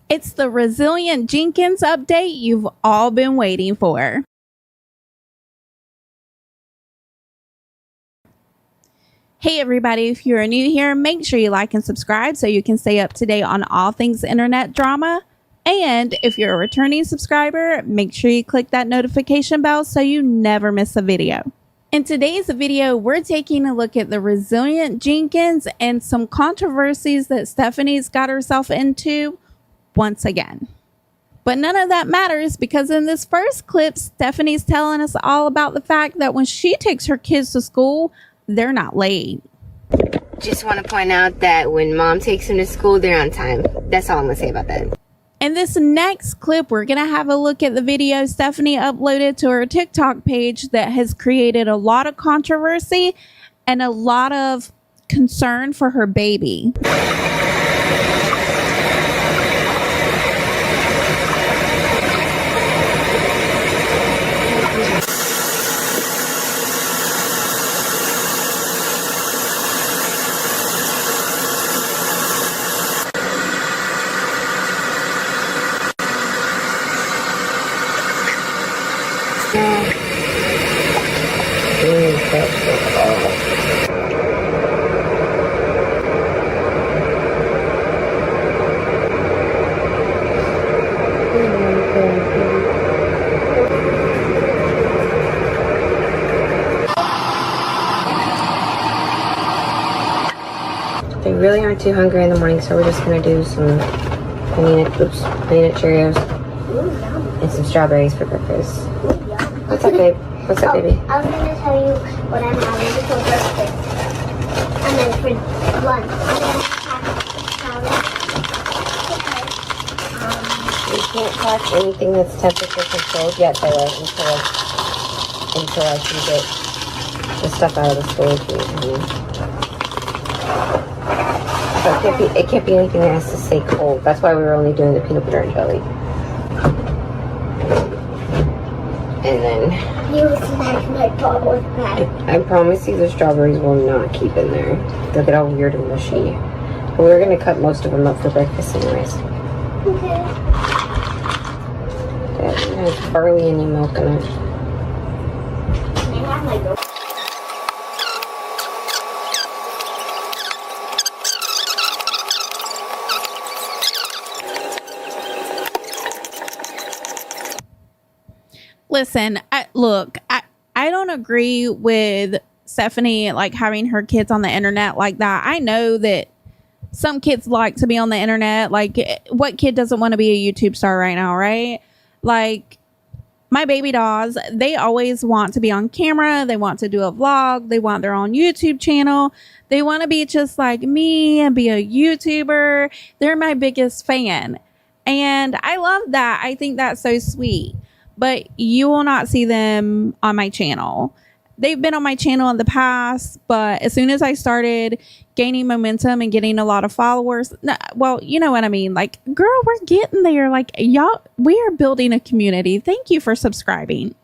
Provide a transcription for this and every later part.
It's the Resilient Jenkins update you've all been waiting for. Hey everybody, if you're new here, make sure you like and subscribe so you can stay up to date on all things internet drama. And if you're a returning subscriber, make sure you click that notification bell so you never miss a video. In today's video, we're taking a look at the Resilient Jenkins and some controversies that Stephanie's got herself into once again. But none of that matters because in this first clip, Stephanie's telling us all about the fact that when she takes her kids to school, they're not late. Just want to point out that when mom takes them to school, they're on time. That's all I'm going to say about that. In this next clip, we're going to have a look at the video Stephanie uploaded to her TikTok page that has created a lot of controversy and a lot of concern for her baby. They really aren't too hungry in the morning, so we're just gonna do some banana Cheerios and some strawberries for breakfast. What's up, babe? What's up, baby? I was gonna tell you what I'm having for breakfast, and then for lunch, I'm gonna have salad. We can't pack anything that's temperature controlled yet, Bella, until I can get the stuff out of the storage unit. So it can't be anything that has to stay cold. That's why we were only doing the peanut butter and jelly. And then You smacked my ball with that. I promise you the strawberries will not keep in there. They'll get all weird and mushy. But we're gonna cut most of them up for breakfast anyways. Okay. It has barley and milk in it. Can I have my go? Listen, I don't agree with Stephanie like having her kids on the internet like that. I know that some kids like to be on the internet. Like, what kid doesn't want to be a YouTube star right now, right? Like, my baby dolls, they always want to be on camera. They want to do a vlog. They want their own YouTube channel. They want to be just like me and be a YouTuber. They're my biggest fan. And I love that. I think that's so sweet. But you will not see them on my channel. They've been on my channel in the past, but as soon as I started gaining momentum and getting a lot of followers, well, you know what I mean? Like, girl, we're getting there. Like, y'all, we are building a community. Thank you for subscribing.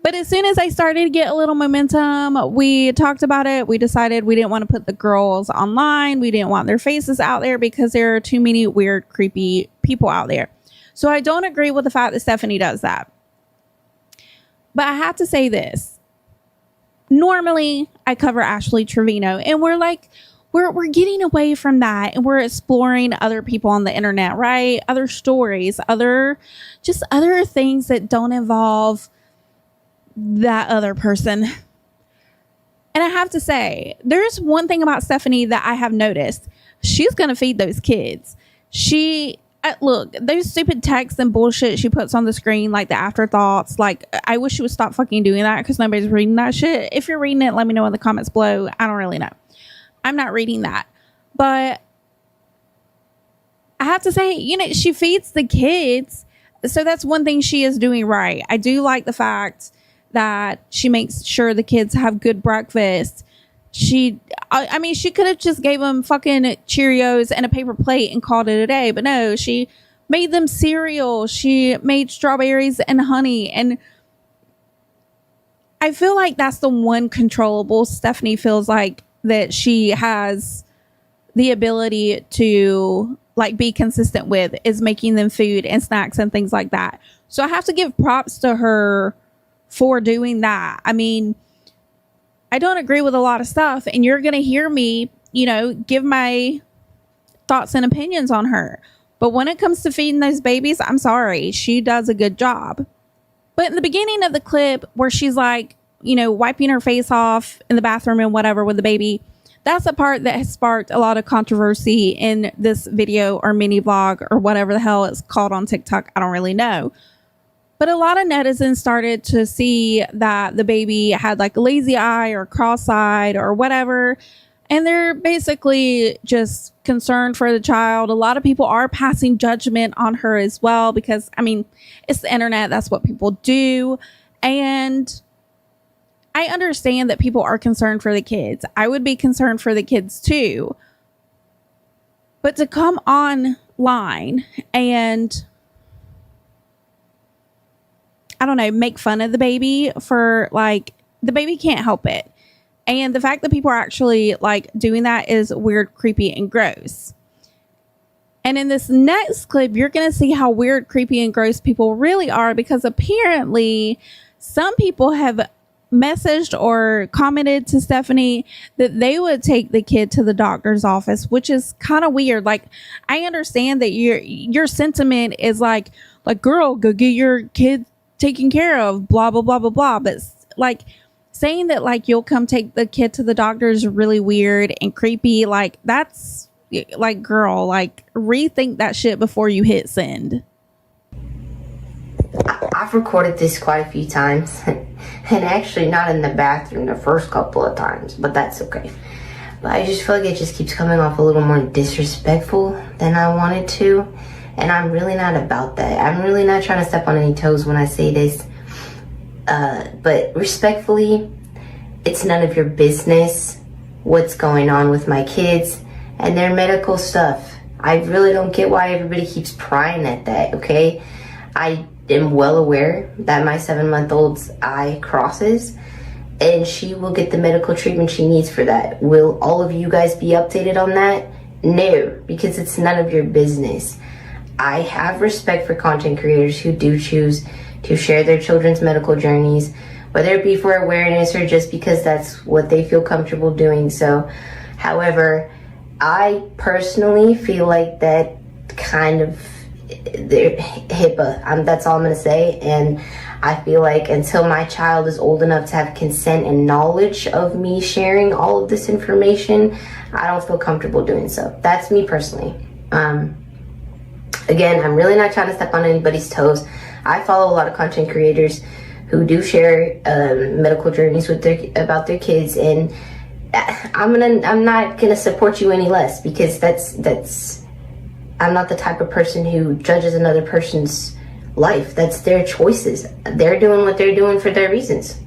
But as soon as I started to get a little momentum, we talked about it. We decided we didn't want to put the girls online. We didn't want their faces out there because there are too many weird, creepy people out there. So I don't agree with the fact that Stephanie does that. But I have to say this. Normally, I cover Ashley Trevino, and we're getting away from that, and we're exploring other people on the internet, right? Other stories, other things that don't involve that other person. And I have to say, there's one thing about Stephanie that I have noticed. She's going to feed those kids. Look, those stupid texts and bullshit she puts on the screen, like the afterthoughts, like, I wish she would stop fucking doing that because nobody's reading that shit. If you're reading it, let me know in the comments below. I don't really know. I'm not reading that. But I have to say, she feeds the kids. So that's one thing she is doing right. I do like the fact that she makes sure the kids have good breakfast. She could have just gave them fucking Cheerios and a paper plate and called it a day. But no, she made them cereal. She made strawberries and honey. And I feel like that's the one controllable Stephanie feels like that she has the ability to like be consistent with is making them food and snacks and things like that. So I have to give props to her for doing that. I mean, I don't agree with a lot of stuff, and you're going to hear me, you know, give my thoughts and opinions on her. But when it comes to feeding those babies, I'm sorry, she does a good job. But in the beginning of the clip where she's like, you know, wiping her face off in the bathroom and whatever with the baby, that's the part that has sparked a lot of controversy in this video or mini vlog or whatever the hell it's called on TikTok. I don't really know. But a lot of netizens started to see that the baby had like a lazy eye or cross-eyed or whatever. And they're basically just concerned for the child. A lot of people are passing judgment on her as well because, I mean, it's the internet. That's what people do. And I understand that people are concerned for the kids. I would be concerned for the kids too. But to come online and, I don't know, make fun of the baby for like, the baby can't help it. And the fact that people are actually like doing that is weird, creepy, and gross. And in this next clip, you're going to see how weird, creepy, and gross people really are, because apparently some people have messaged or commented to Stephanie that they would take the kid to the doctor's office, which is kind of weird. Like, I understand that your sentiment is like, girl, go get your kid taken care of, blah, blah, blah, blah, blah. But like, saying that like you'll come take the kid to the doctor is really weird and creepy. Like, that's like, girl, like, rethink that shit before you hit send. I've recorded this quite a few times, and actually not in the bathroom the first couple of times, but that's okay. But I just feel like it just keeps coming off a little more disrespectful than I wanted to, and I'm really not about that. I'm really not trying to step on any toes when I say this. But respectfully, it's none of your business what's going on with my kids and their medical stuff. I really don't get why everybody keeps prying at that, okay? I am well aware that my 7-month-old's eye crosses, and she will get the medical treatment she needs for that. Will all of you guys be updated on that? No, because it's none of your business. I have respect for content creators who do choose to share their children's medical journeys, whether it be for awareness or just because that's what they feel comfortable doing so. However, I personally feel like that kind of HIPAA, that's all I'm going to say. And I feel like until my child is old enough to have consent and knowledge of me sharing all of this information, I don't feel comfortable doing so. That's me personally. Again, I'm really not trying to step on anybody's toes. I follow a lot of content creators who do share medical journeys with about their kids, and I'm not gonna support you any less, because I'm not the type of person who judges another person's life. That's their choices. They're doing what they're doing for their reasons.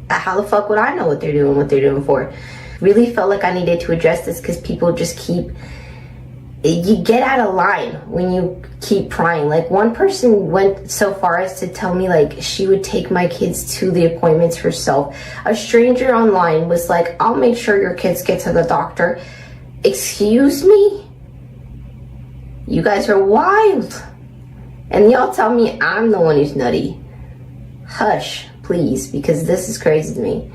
How the fuck would I know what they're doing for? Really felt like I needed to address this because people just you get out of line when you keep prying. Like, one person went so far as to tell me like she would take my kids to the appointments herself. A stranger online was like, I'll make sure your kids get to the doctor. Excuse me? You guys are wild. And y'all tell me I'm the one who's nutty. Hush, please, because this is crazy to me.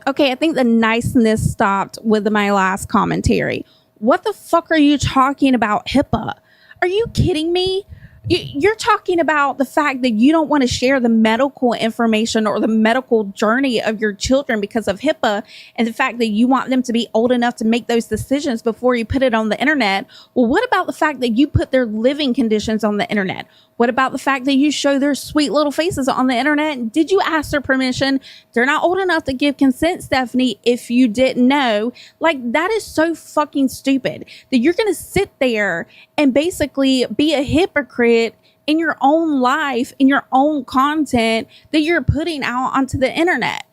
Okay, I think the niceness stopped with my last commentary. What the fuck are you talking about HIPAA? Are you kidding me? You're talking about the fact that you don't want to share the medical information or the medical journey of your children because of HIPAA, and the fact that you want them to be old enough to make those decisions before you put it on the internet. Well, what about the fact that you put their living conditions on the internet? What about the fact that you show their sweet little faces on the internet? Did you ask their permission? They're not old enough to give consent, Stephanie, if you didn't know. Like, that is so fucking stupid that you're going to sit there and basically be a hypocrite in your own life, in your own content that you're putting out onto the internet.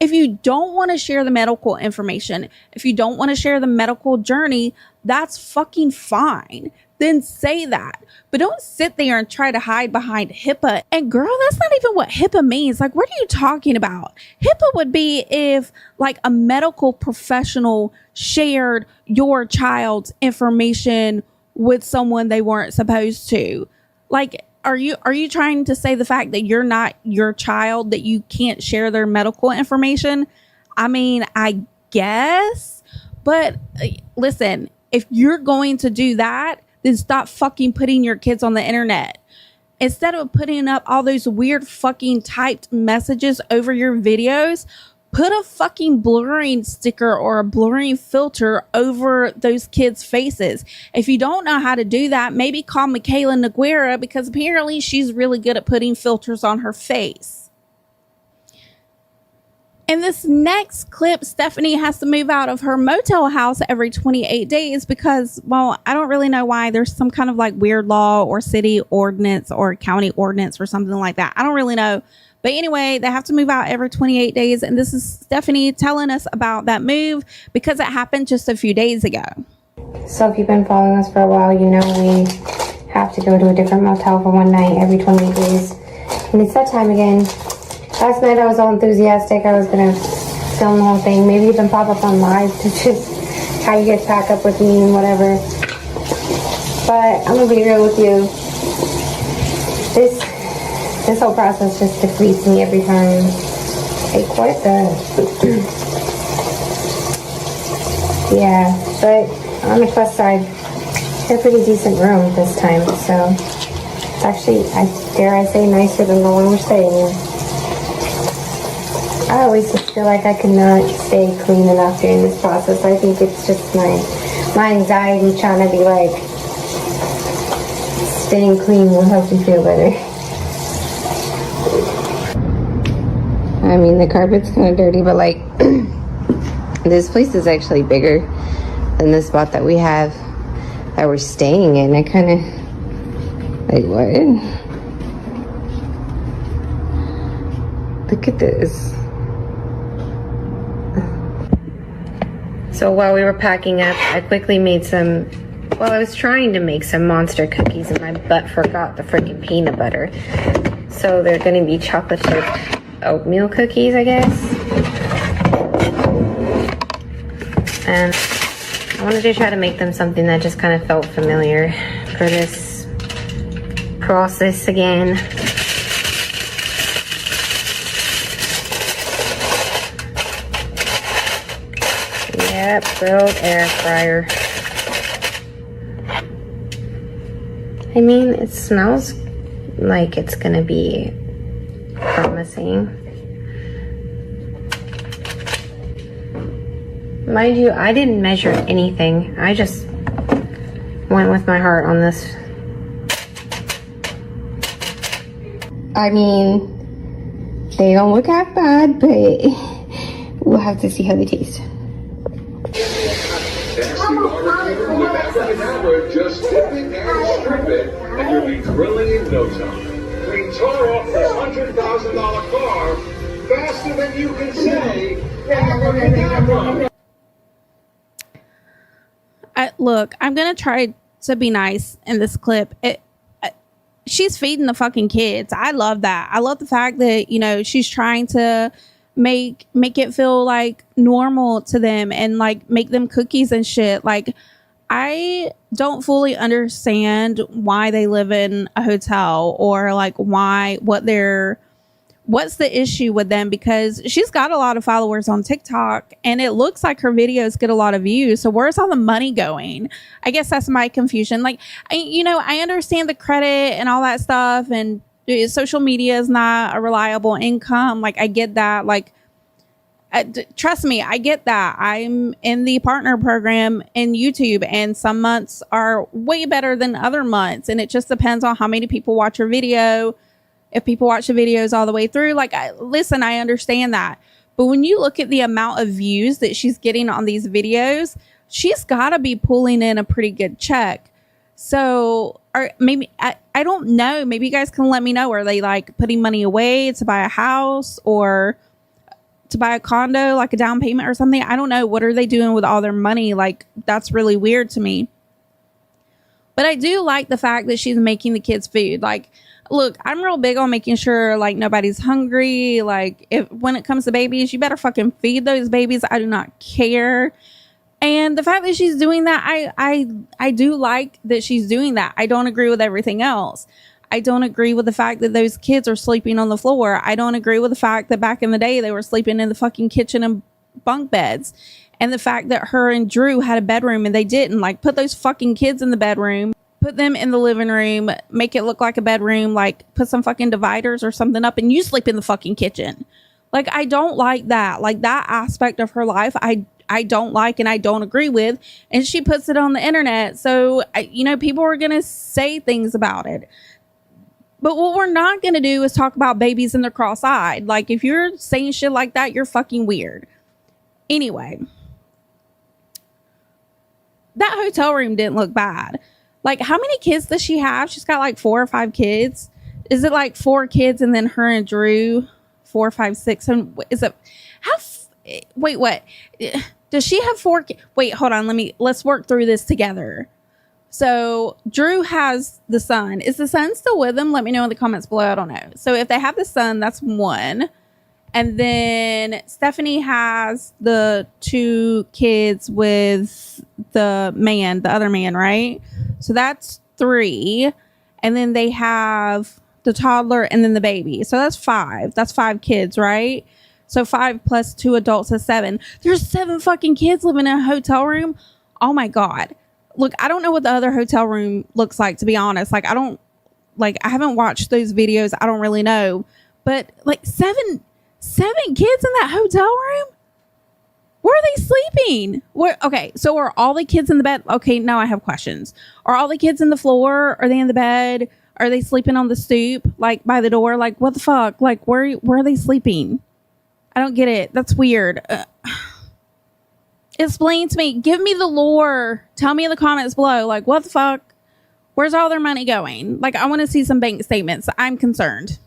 If you don't want to share the medical information, if you don't want to share the medical journey, that's fucking fine. Then say that. But don't sit there and try to hide behind HIPAA. And girl, that's not even what HIPAA means. Like, what are you talking about? HIPAA would be if like a medical professional shared your child's information with someone they weren't supposed to. Like, are you trying to say the fact that you're not your child, that you can't share their medical information? I mean, I guess. But listen, if you're going to do that, then stop fucking putting your kids on the internet. Instead of putting up all those weird fucking typed messages over your videos, put a fucking blurring sticker or a blurring filter over those kids' faces. If you don't know how to do that, maybe call Michaela Noguera, because apparently she's really good at putting filters on her face. In this next clip, Stephanie has to move out of her motel house every 28 days because, well, I don't really know why. There's some kind of like weird law or city ordinance or county ordinance or something like that. I don't really know. But anyway, they have to move out every 28 days. And this is Stephanie telling us about that move because it happened just a few days ago. So if you've been following us for a while, you know we have to go to a different motel for one night every 28 days. And it's that time again. Last night I was all enthusiastic. I was going to film the whole thing. Maybe even pop up on live to just how you guys pack up with me and whatever. But I'm going to be real with you. This whole process just depletes me every time. Like, what the... Yeah, but on the plus side, it's a pretty decent room this time. So it's actually, dare I say, nicer than the one we're staying in. I always just feel like I cannot stay clean enough during this process. I think it's just my anxiety trying to be like, staying clean will help you feel better. I mean, the carpet's kind of dirty, but like, this place is actually bigger than the spot that we have, that we're staying in. I kind of, like, what? Look at this. So while we were packing up, I quickly made I was trying to make some monster cookies and my butt forgot the freaking peanut butter. So they're gonna be chocolate chip oatmeal cookies, I guess. And I wanted to try to make them something that just kind of felt familiar for this process again. Yep, grilled air fryer. I mean, it smells like it's gonna be promising. Mind you, I didn't measure anything. I just went with my heart on this. I mean, they don't look half bad, but we'll have to see how they taste. Just dip it and strip it, and you'll be grilling in no time. We tore off this $100,000 car faster than you can say. Look, I'm gonna try to be nice in this clip. She's feeding the fucking kids. I love that. I love the fact that, you know, she's trying to make it feel like normal to them and like make them cookies and shit. Like, I don't fully understand why they live in a hotel or like what's the issue with them, because she's got a lot of followers on TikTok and it looks like her videos get a lot of views. So where's all the money going? I guess that's my confusion. Like, I understand the credit and all that stuff, and social media is not a reliable income. Like, I get that. Like, trust me, I get that. I'm in the partner program in YouTube, and some months are way better than other months. And it just depends on how many people watch your video. If people watch the videos all the way through, like, listen, I understand that. But when you look at the amount of views that she's getting on these videos, she's got to be pulling in a pretty good check. So, or maybe, I don't know. Maybe you guys can let me know. Are they like putting money away to buy a house, or to buy a condo, like a down payment or something. I don't know. What are they doing with all their money? Like, that's really weird to me. But I do like the fact that she's making the kids food. Like, look, I'm real big on making sure, like, nobody's hungry. Like, when it comes to babies, you better fucking feed those babies. I do not care. And the fact that she's doing that, I do like that she's doing that. I don't agree with everything else. I don't agree with the fact that those kids are sleeping on the floor. I don't agree with the fact that back in the day they were sleeping in the fucking kitchen and bunk beds. And the fact that her and Drew had a bedroom and they didn't. Like, put those fucking kids in the bedroom, put them in the living room, make it look like a bedroom, like put some fucking dividers or something up and you sleep in the fucking kitchen. Like, I don't like that. Like, that aspect of her life, I don't like and I don't agree with. And she puts it on the internet. So, you know, people are going to say things about it. But what we're not going to do is talk about babies and they're cross-eyed. Like, if you're saying shit like that, you're fucking weird. Anyway, that hotel room didn't look bad. Like, how many kids does she have? She's got like 4 or 5 kids. Is it like 4 kids and then her and Drew 4, 5, 6? And is it wait, what? Does she have 4 kids? Wait, hold on. Let's work through this together. So Drew has the son. Is the son still with him? Let me know in the comments below. I don't know. So if they have the son, that's 1. And then Stephanie has the 2 kids with the other man, right? So that's 3. And then they have the toddler and then the baby. So that's 5. That's 5 kids, right? So 5 plus 2 adults is 7. There's 7 fucking kids living in a hotel room. Oh my God. Look, I don't know what the other hotel room looks like, to be honest. Like, I haven't watched those videos. I don't really know. But like 7 kids in that hotel room? Where are they sleeping? Okay, so are all the kids in the bed? Okay, now I have questions. Are all the kids in the floor? Are they in the bed? Are they sleeping on the stoop? Like, by the door? Like, what the fuck? Like, where are they sleeping? I don't get it. That's weird. Explain to me. Give me the lore. Tell me in the comments below. Like, what the fuck? Where's all their money going? Like, I want to see some bank statements. I'm concerned.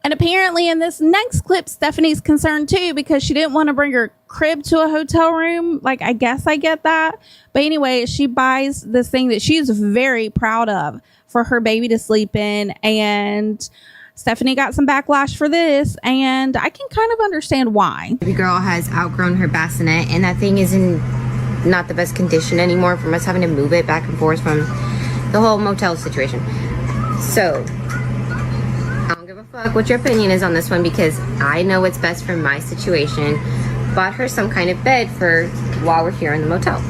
And apparently in this next clip, Stephanie's concerned too because she didn't want to bring her crib to a hotel room. Like, I guess I get that. But anyway, she buys this thing that she's very proud of for her baby to sleep in. And Stephanie got some backlash for this, and I can kind of understand why. Baby girl has outgrown her bassinet, and that thing is in not the best condition anymore from us having to move it back and forth from the whole motel situation. So, I don't give a fuck what your opinion is on this one because I know what's best for my situation. Bought her some kind of bed for while we're here in the motel.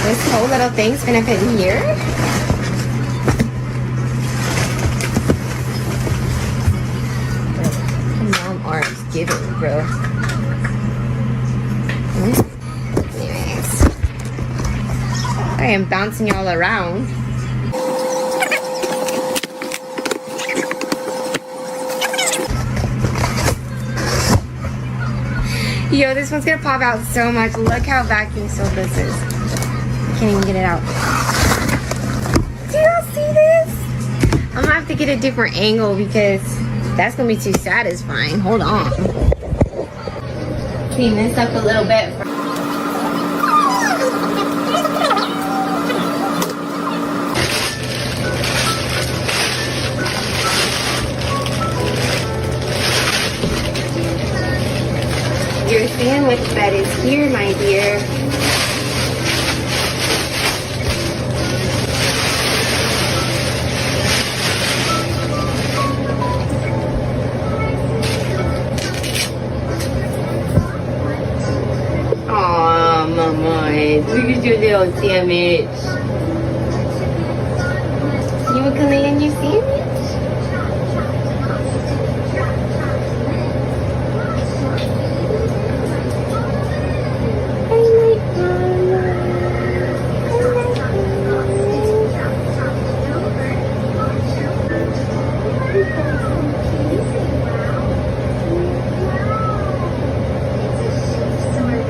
This whole little thing's gonna fit in here. Mom arms giving, bro. Anyways, I am bouncing y'all around. Yo, this one's gonna pop out so much. Look how vacuum sealed this is. Can't even get it out. Do y'all see this? I'm gonna have to get a different angle because that's gonna be too satisfying. Hold on. Clean this up a little bit. Your sandwich bed is here, my dear. Look at your little sandwich. You want to lay in your sandwich?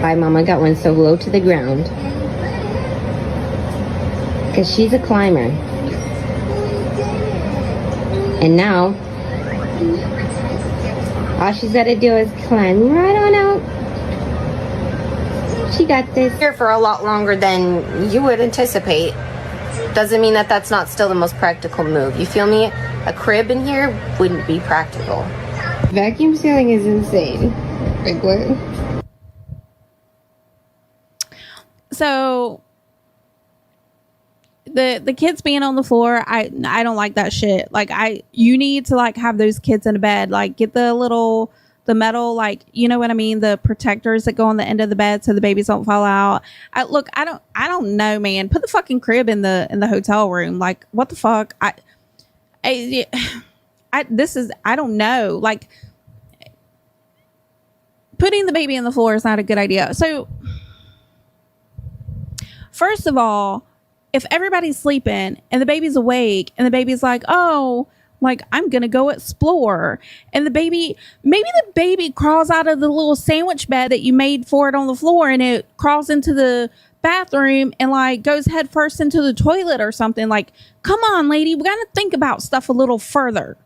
Bye, Mama. Got one so low to the ground. Because she's a climber. And now, all she's got to do is climb right on out. She got this. Here for a lot longer than you would anticipate. Doesn't mean that that's not still the most practical move. You feel me? A crib in here wouldn't be practical. Vacuum sealing is insane. Like what? So the kids being on the floor, I don't like that shit. Like you need to like have those kids in a bed. Like get the metal, like, you know what I mean, the protectors that go on the end of the bed so the babies don't fall out. I don't know, man. Put the fucking crib in the hotel room. Like, what the fuck? I don't know. Like, putting the baby on the floor is not a good idea. So, first of all, if everybody's sleeping and the baby's awake and the baby's like, oh, like, I'm going to go explore. And maybe the baby crawls out of the little sandwich bed that you made for it on the floor and it crawls into the bathroom and like goes head first into the toilet or something. Like, come on, lady, we got to think about stuff a little further.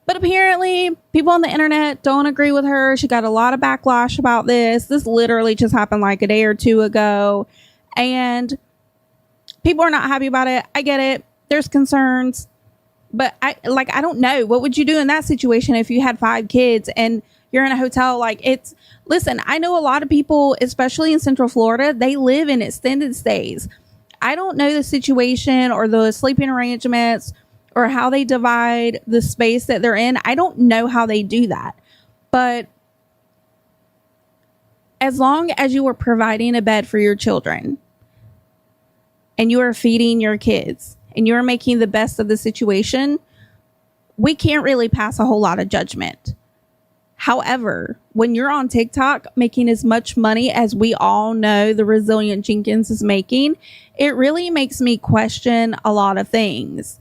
But apparently people on the internet don't agree with her. She got a lot of backlash about this. This literally just happened like a day or two ago. And people are not happy about it. I get it. There's concerns, but I don't know. What would you do in that situation if you had 5 kids and you're in a hotel? Like, listen, I know a lot of people, especially in Central Florida, they live in extended stays. I don't know the situation or the sleeping arrangements or how they divide the space that they're in. I don't know how they do that, but as long as you are providing a bed for your children and you are feeding your kids, and you're making the best of the situation, we can't really pass a whole lot of judgment. However, when you're on TikTok making as much money as we all know the resilient Jenkins is making, it really makes me question a lot of things.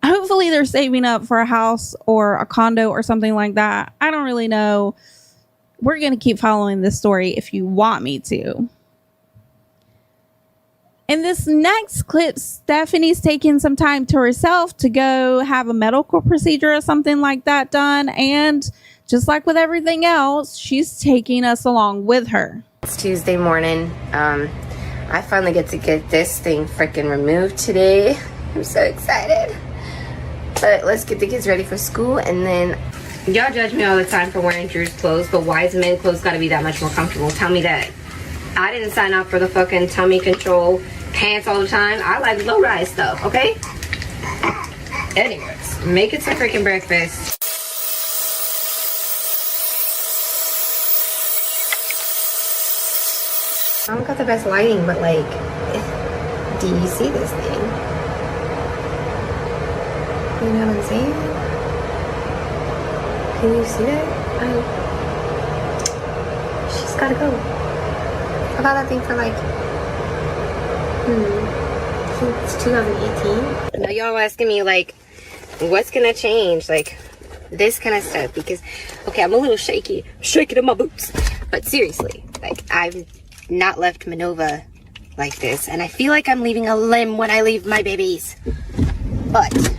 Hopefully they're saving up for a house or a condo or something like that. I don't really know. We're going to keep following this story if you want me to. In this next clip, Stephanie's taking some time to herself to go have a medical procedure or something like that done. And just like with everything else, she's taking us along with her. It's Tuesday morning. I finally get to get this thing freaking removed today. I'm so excited. But let's get the kids ready for school, and then y'all judge me all the time for wearing Drew's clothes, but why is men's clothes gotta be that much more comfortable? Tell me that. I didn't sign up for the fucking tummy control pants all the time. I like low-rise stuff, okay? Anyways, making some freaking breakfast. I don't got the best lighting, but like, do you see this thing? You know what I'm saying? Can you see that? She's gotta go. I bought that thing for like, since 2018. Now y'all asking me like, what's gonna change? Like, this kind of stuff. Because, okay, I'm a little shaky. I'm shaking in my boots. But seriously, like, I've not left Manova like this. And I feel like I'm leaving a limb when I leave my babies. But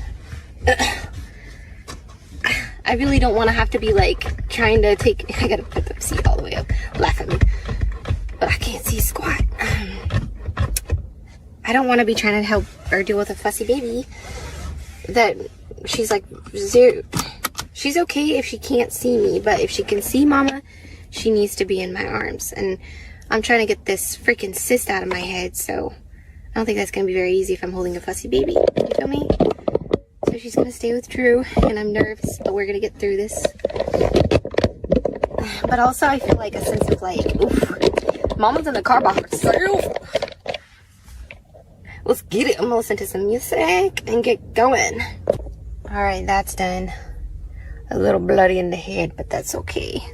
I really don't want to have to be like trying to take, I gotta put the seat all the way up. Laugh at me. But I can't see squat. I don't want to be trying to help or deal with a fussy baby that she's like zero. She's okay if she can't see me, but if she can see mama, she needs to be in my arms. And I'm trying to get this freaking cyst out of my head, so I don't think that's going to be very easy if I'm holding a fussy baby. You feel me? So she's going to stay with Drew, and I'm nervous, but we're going to get through this. But also I feel like a sense of like, oof, mama's in the car by herself. Let's get it. I'm gonna listen to some music and get going. Alright, that's done. A little bloody in the head, but that's okay.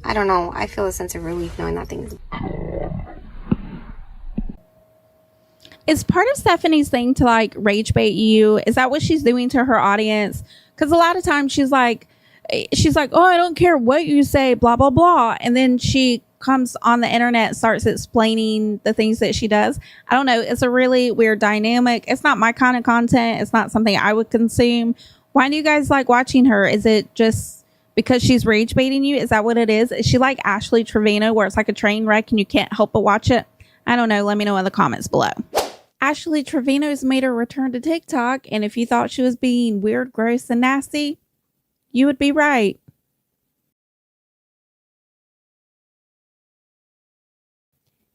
I don't know. I feel a sense of relief knowing that thing's... Is part of Stephanie's thing to like rage bait you? Is that what she's doing to her audience? Because a lot of times she's like, oh, I don't care what you say, blah, blah, blah. And then she comes on the internet and starts explaining the things that she does. I don't know. It's a really weird dynamic. It's not my kind of content. It's not something I would consume. Why do you guys like watching her? Is it just because she's rage baiting you? Is that what it is? Is she like Ashley Trevino, where it's like a train wreck and you can't help but watch it? I don't know. Let me know in the comments below. Ashley Trevino's made her return to TikTok, and if you thought she was being weird, gross, and nasty, you would be right.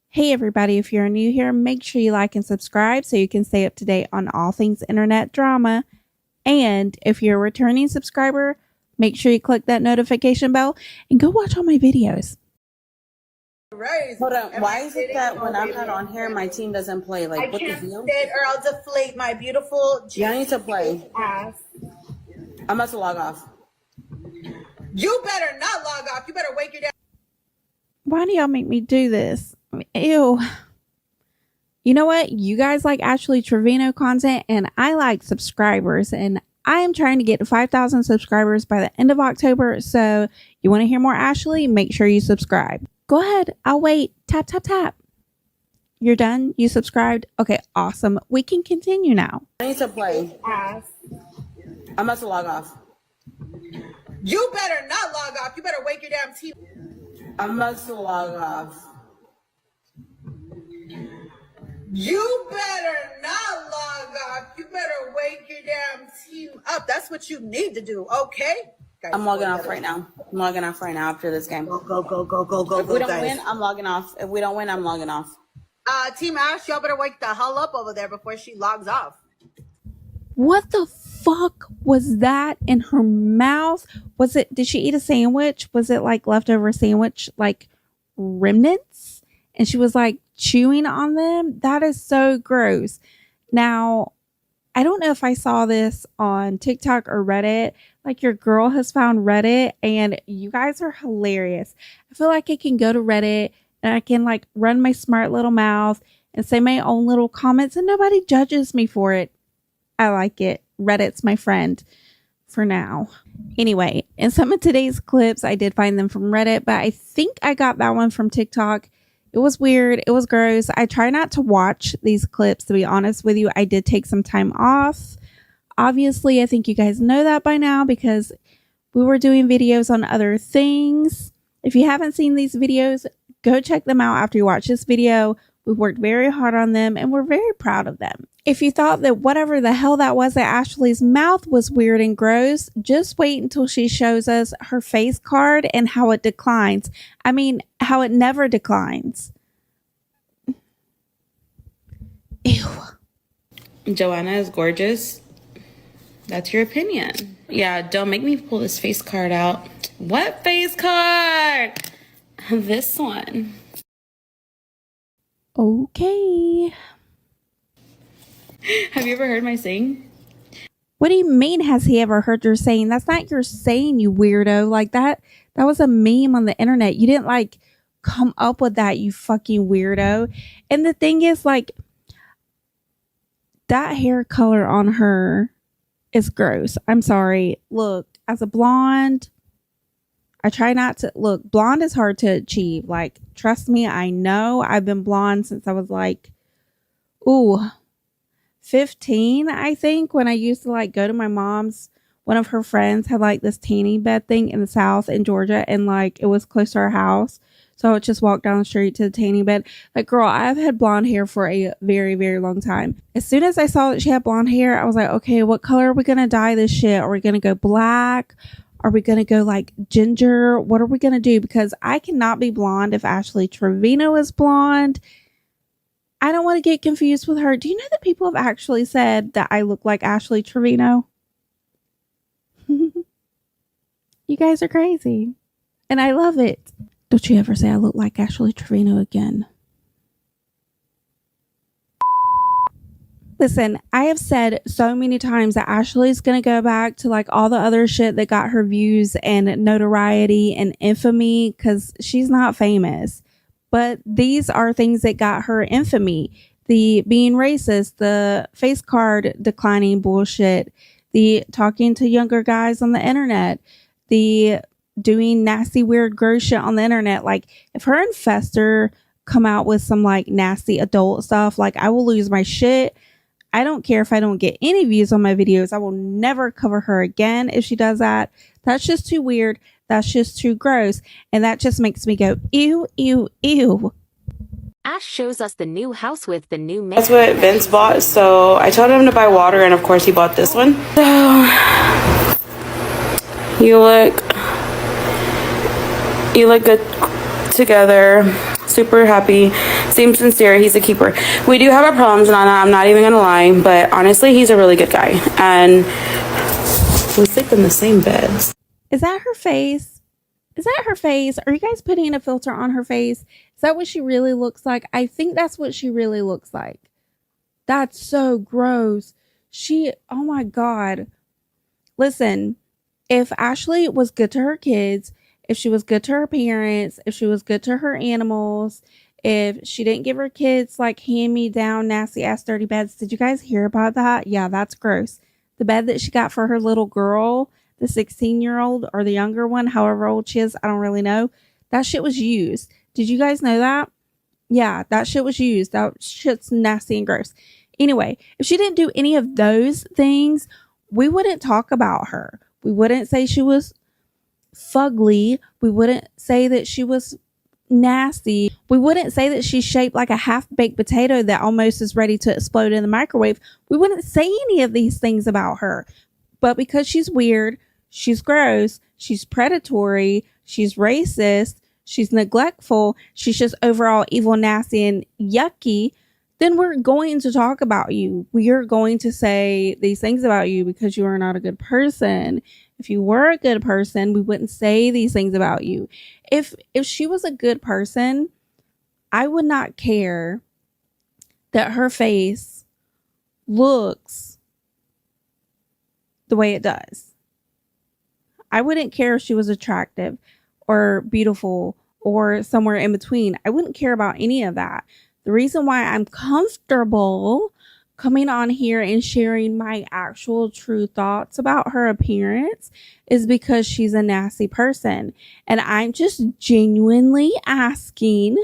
Hey everybody, if you're new here, make sure you like and subscribe so you can stay up to date on all things internet drama. And if you're a returning subscriber, make sure you click that notification bell and go watch all my videos. Right. Hold on. Why is it that when I'm not on here, my team doesn't play? Like, what the hell? Sit or I'll deflate my beautiful. Yeah, I need to play. Ass. I'm about to log off. You better not log off. You better wake your dad. Why do y'all make me do this? Ew. You know what? You guys like Ashley Trevino content and I like subscribers, and I am trying to get to 5,000 subscribers by the end of October. So you want to hear more Ashley? Make sure you subscribe. Go ahead. I'll wait. Tap, tap, tap. You're done? You subscribed? Okay, awesome. We can continue now. I need to play. Ass. I'm about to log off. You better not log off. You better wake your damn team. I'm about to log off. You better not log off. You better wake your damn team up. That's what you need to do, okay? Guys, I'm logging off right now. I'm logging off right now after this game. Go, If we don't guys. win, I'm logging off. If we don't win, I'm logging off. Team Ash, y'all better wake the hell up over there before she logs off. What the fuck was that in her mouth? Did she eat a sandwich? Was it like leftover sandwich, like remnants? And she was like chewing on them? That is so gross. Now, I don't know if I saw this on TikTok or Reddit. Like, your girl has found Reddit and you guys are hilarious. I feel like I can go to Reddit and I can like run my smart little mouth and say my own little comments and nobody judges me for it. I like it. Reddit's my friend for now. Anyway, in some of today's clips, I did find them from Reddit, but I think I got that one from TikTok. It was weird. It was gross. I try not to watch these clips, to be honest with you. I did take some time off. Obviously, I think you guys know that by now because we were doing videos on other things. If you haven't seen these videos, go check them out after you watch this video. We worked very hard on them and we're very proud of them. If you thought that whatever the hell that was at Ashley's mouth was weird and gross, just wait until she shows us her face card and how it declines. I mean, how it never declines. Ew. Joanna is gorgeous. That's your opinion. Yeah, don't make me pull this face card out. What face card? This one. Okay. Have you ever heard my sing? What do you mean, has he ever heard your saying? That's not your saying, you weirdo. Like that was a meme on the internet. You didn't like come up with that, you fucking weirdo. And the thing is, like, that hair color on her is gross. I'm sorry. Look, as a blonde, I try not to look. Blonde is hard to achieve. Like, trust me, I know. I've been blonde since I was like, 15, I think, when I used to like go to my mom's. One of her friends had like this tanning bed thing in the South in Georgia, and like it was close to our house. So I would just walk down the street to the tanning bed. Like, girl, I've had blonde hair for a very, very long time. As soon as I saw that she had blonde hair, I was like, okay, what color are we going to dye this shit? Are we going to go black? Are we going to go like ginger? What are we going to do? Because I cannot be blonde if Ashley Trevino is blonde. I don't want to get confused with her. Do you know that people have actually said that I look like Ashley Trevino? You guys are crazy. And I love it. Don't you ever say I look like Ashley Trevino again. Listen, I have said so many times that Ashley's going to go back to like all the other shit that got her views and notoriety and infamy because she's not famous. But these are things that got her infamy. The being racist, the face card declining bullshit, the talking to younger guys on the internet, the doing nasty, weird, gross shit on the internet. Like, if her and Fester come out with some like nasty adult stuff, like, I will lose my shit. I don't care if I don't get any views on my videos. I will never cover her again if she does that. That's just too weird. That's just too gross. And that just makes me go, ew, ew, ew. Ash shows us the new house with the new That's what Vince bought, so I told him to buy water, and of course he bought this one. So you look good together. Super happy. Seems sincere. He's a keeper. We do have our problems, Nana. I'm not even gonna lie, but honestly, he's a really good guy, and we sleep in the same bed. Is that her face? Is that her face? Are you guys putting a filter on her face? Is that what she really looks like? I think that's what she really looks like. That's so gross. Oh my God. Listen, if Ashley was good to her kids, if she was good to her parents, if she was good to her animals, if she didn't give her kids like hand-me-down nasty ass dirty beds. Did you guys hear about that? Yeah, that's gross. The bed that she got for her little girl, the 16-year-old or the younger one, however old she is, I don't really know. That shit was used. Did you guys know that? Yeah, that shit was used. That shit's nasty and gross. Anyway, if she didn't do any of those things, we wouldn't talk about her. We wouldn't say she was fugly. We wouldn't say that she was nasty. We wouldn't say that she's shaped like a half-baked potato that almost is ready to explode in the microwave. We wouldn't say any of these things about her. But because she's weird, she's gross, she's predatory, she's racist, she's neglectful, she's just overall evil, nasty, and yucky, then we're going to talk about you. We are going to say these things about you because you are not a good person. If you were a good person, we wouldn't say these things about you. If she was a good person, I would not care that her face looks the way it does. I wouldn't care if she was attractive or beautiful or somewhere in between. I wouldn't care about any of that. The reason why I'm comfortable coming on here and sharing my actual true thoughts about her appearance is because she's a nasty person. And I'm just genuinely asking,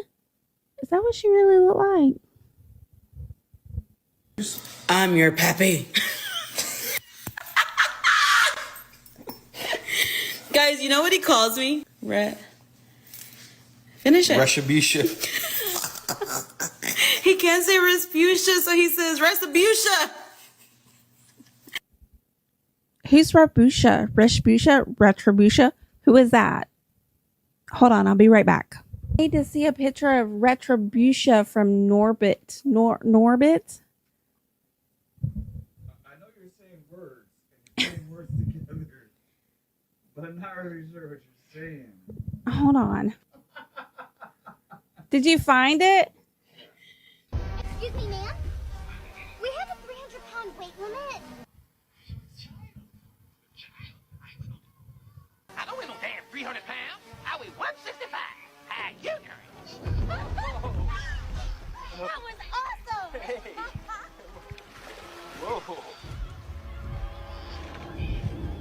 is that what she really looked like? I'm your pappy. Guys, you know what he calls me? Finish it. Retribution. He can't say Respucia, so he says Retribution. Who's Retribution? Retribution? Who is that? Hold on, I'll be right back. I need to see a picture of Retribution from Norbit. Norbit? I know you're saying words, and you're saying words together, but I'm not really sure what you're saying. Hold on. Did you find it? Excuse me, ma'am. We have a 300-pound weight limit. I don't weigh no damn 300 pounds. I weigh 165. How you doing? That was awesome. Hey. Whoa.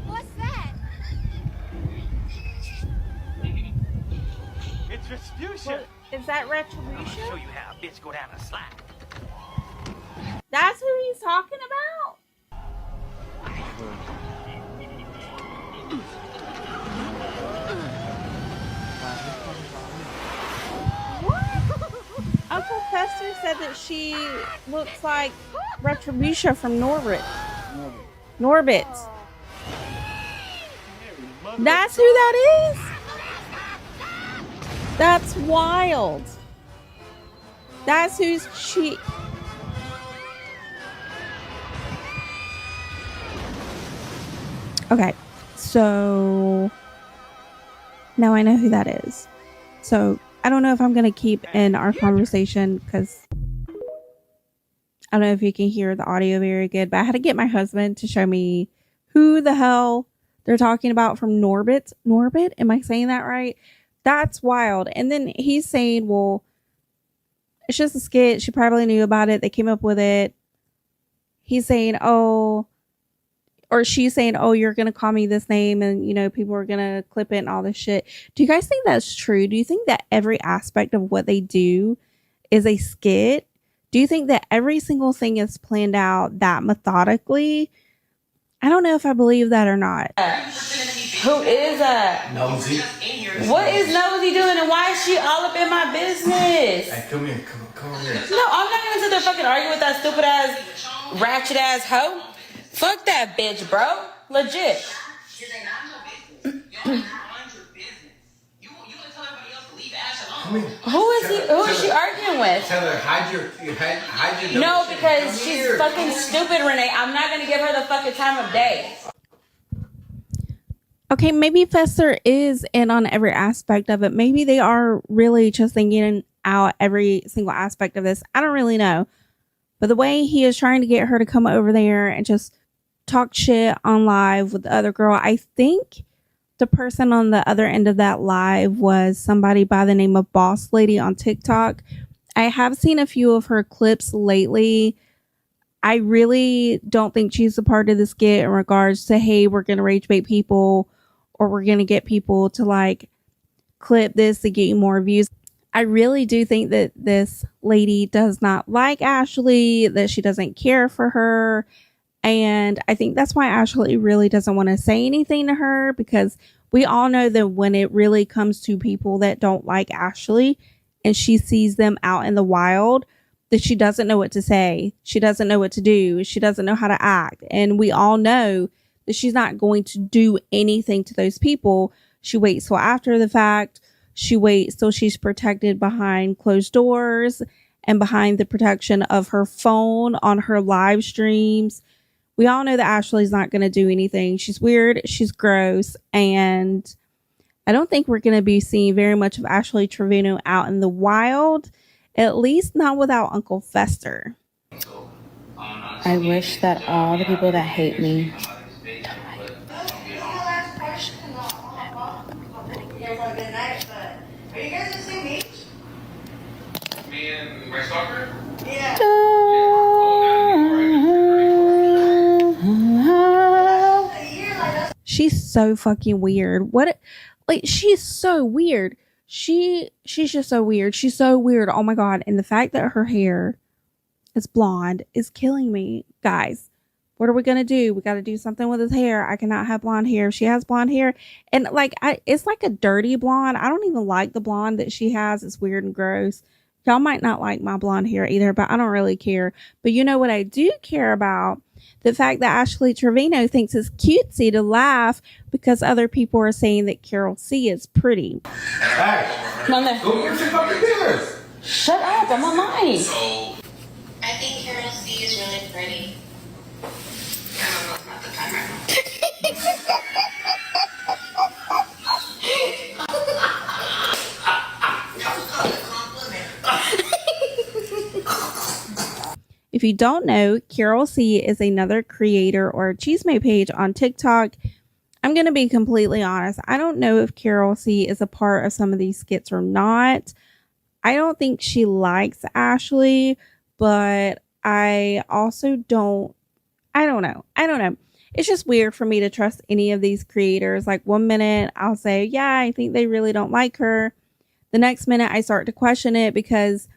What's that? It's Respucia. Is that I'm Retribution? gonna show you how a bitch go down a slide. That's who he's talking about? Uncle Fester said that she looks like Retribution from Norbit. That's who that is? That's wild. That's who's she. Okay, so now I know who that is. So I don't know if I'm going to keep in our conversation because I don't know if you can hear the audio very good, but I had to get my husband to show me who the hell they're talking about from Norbit. Norbit? Am I saying that right? That's wild. And then he's saying, well, it's just a skit. She probably knew about it. They came up with it. He's saying, oh, or she's saying, oh, you're going to call me this name and, you know, people are going to clip it and all this shit. Do you guys think that's true? Do you think that every aspect of what they do is a skit? Do you think that every single thing is planned out that methodically? I don't know if I believe that or not. Who is that? Nosy. What is Nosy doing and why is she all up in my business? Hey, come here. Come over here. No, I'm not gonna sit there fucking argue with that stupid ass, ratchet ass hoe. Fuck that bitch, bro. Legit. Who is she arguing with? Tell her, hide your No, because she's fucking stupid, Renee. I'm not gonna give her the fucking time of day. Okay, maybe Fester is in on every aspect of it. Maybe they are really just thinking out every single aspect of this. I don't really know. But the way he is trying to get her to come over there and just talk shit on live with the other girl, I think the person on the other end of that live was somebody by the name of Boss Lady on TikTok. I have seen a few of her clips lately. I really don't think she's a part of the skit in regards to, hey, we're going to rage bait people or we're going to get people to like clip this to get you more views. I really do think that this lady does not like Ashley, that she doesn't care for her. And I think that's why Ashley really doesn't want to say anything to her, because we all know that when it really comes to people that don't like Ashley and she sees them out in the wild, that she doesn't know what to say. She doesn't know what to do. She doesn't know how to act. And we all know that she's not going to do anything to those people. She waits till after the fact. She waits till she's protected behind closed doors and behind the protection of her phone on her live streams. We all know that Ashley's not going to do anything. She's weird. She's gross. And I don't think we're going to be seeing very much of Ashley Trevino out in the wild, at least not without Uncle Fester. I wish that all the people that hate me died. Are you guys in the same age? Me and my stalker? Yeah. She's so fucking weird. She's so weird. She's just so weird. She's so weird. Oh my God. And the fact that her hair is blonde is killing me. Guys, what are we going to do? We got to do something with his hair. I cannot have blonde hair. She has blonde hair. And it's like a dirty blonde. I don't even like the blonde that she has. It's weird and gross. Y'all might not like my blonde hair either, but I don't really care. But you know what I do care about? The fact that Ashley Trevino thinks it's cutesy to laugh because other people are saying that Carol C is pretty. Hey, Come on there. go get your fucking dinners. Shut up. I'm on mine. I think Carol C is really pretty. I don't know, it's not the time right now. If you don't know, Carol C is another creator or chisme page on TikTok. I'm going to be completely honest. I don't know if Carol C is a part of some of these skits or not. I don't think she likes Ashley, but I also don't know. It's just weird for me to trust any of these creators. Like one minute I'll say, yeah, I think they really don't like her. The next minute I start to question it because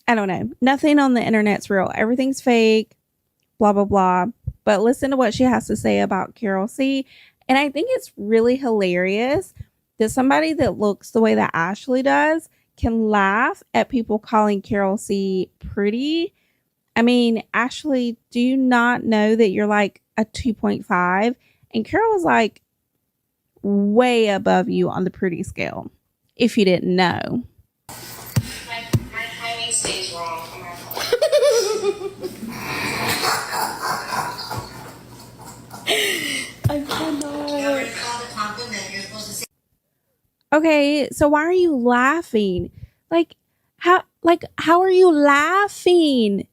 I don't know. Nothing on the internet's real. Everything's fake, blah, blah, blah. But listen to what she has to say about Carol C. And I think it's really hilarious that somebody that looks the way that Ashley does can laugh at people calling Carol C pretty. I mean, Ashley, do you not know that you're like a 2.5? And Carol is like way above you on the pretty scale, if you didn't know. My timing stays wrong. I cannot. Okay, so why are you laughing? How are you laughing?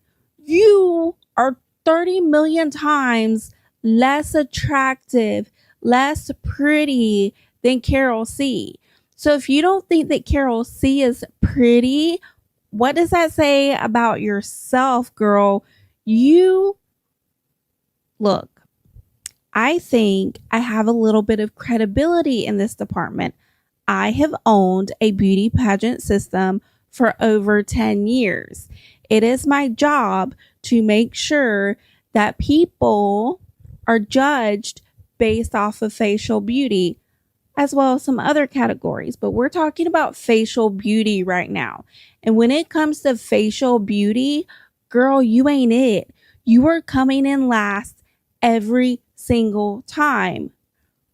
You are 30 million times less attractive, less pretty than Carol C. So if you don't think that Carol C is pretty, what does that say about yourself, girl? You look, I think I have a little bit of credibility in this department. I have owned a beauty pageant system for over 10 years. It is my job to make sure that people are judged based off of facial beauty, as well as some other categories. But we're talking about facial beauty right now. And when it comes to facial beauty, girl, you ain't it. You are coming in last every single time.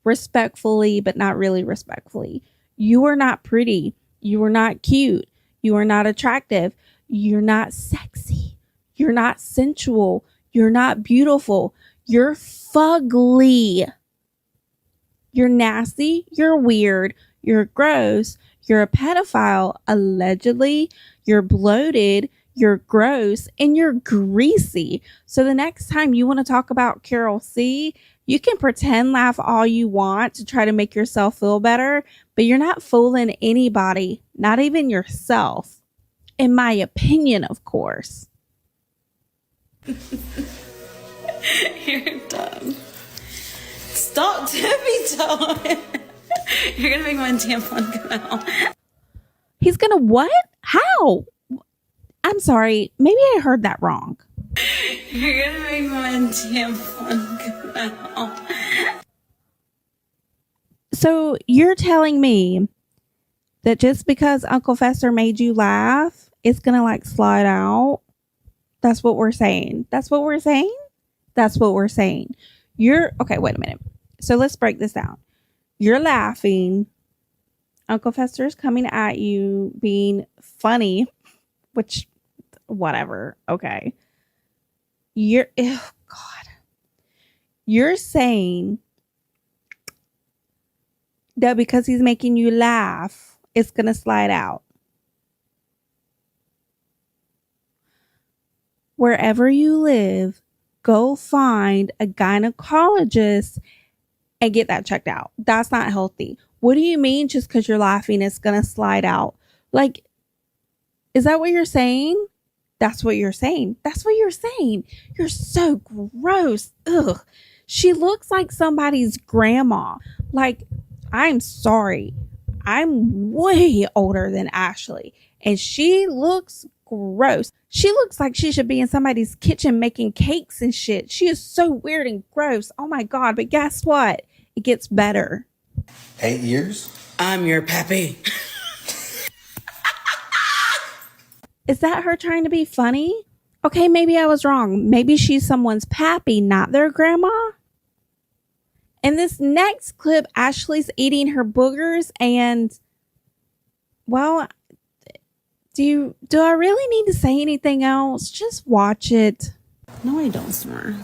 Respectfully, but not really respectfully. You are not pretty. You are not cute. You are not attractive. You're not sexy. You're not sensual. You're not beautiful. You're fugly. You're nasty. You're weird. You're gross. You're a pedophile, allegedly. You're bloated. You're gross. And you're greasy. So the next time you want to talk about Carol C., you can pretend laugh all you want to try to make yourself feel better, but you're not fooling anybody, not even yourself. In my opinion, of course. You're dumb. Stop tippy-toeing. You're gonna make my tampon come out. He's gonna what? How? I'm sorry. Maybe I heard that wrong. You're gonna make my tampon come out. So you're telling me that just because Uncle Fester made you laugh, it's gonna like slide out? That's what we're saying. That's what we're saying? That's what we're saying. Okay, wait a minute. So let's break this down. You're laughing. Uncle Fester is coming at you being funny, which, whatever. Okay. Oh God. You're saying that because he's making you laugh, it's going to slide out. Wherever you live, go find a gynecologist and get that checked out. That's not healthy. What do you mean just because you're laughing, it's going to slide out? Like, is that what you're saying? That's what you're saying. That's what you're saying. You're so gross. Ugh. She looks like somebody's grandma. Like, I'm sorry. I'm way older than Ashley. And she looks gross. She looks like she should be in somebody's kitchen making cakes and shit. She is so weird and gross. Oh my God. But guess what? It gets better. 8 years? I'm your pappy. Is that her trying to be funny? Okay, maybe I was wrong. Maybe she's someone's pappy, not their grandma. In this next clip, Ashley's eating her boogers and, well, do I really need to say anything else? Just watch it. No, I don't snore.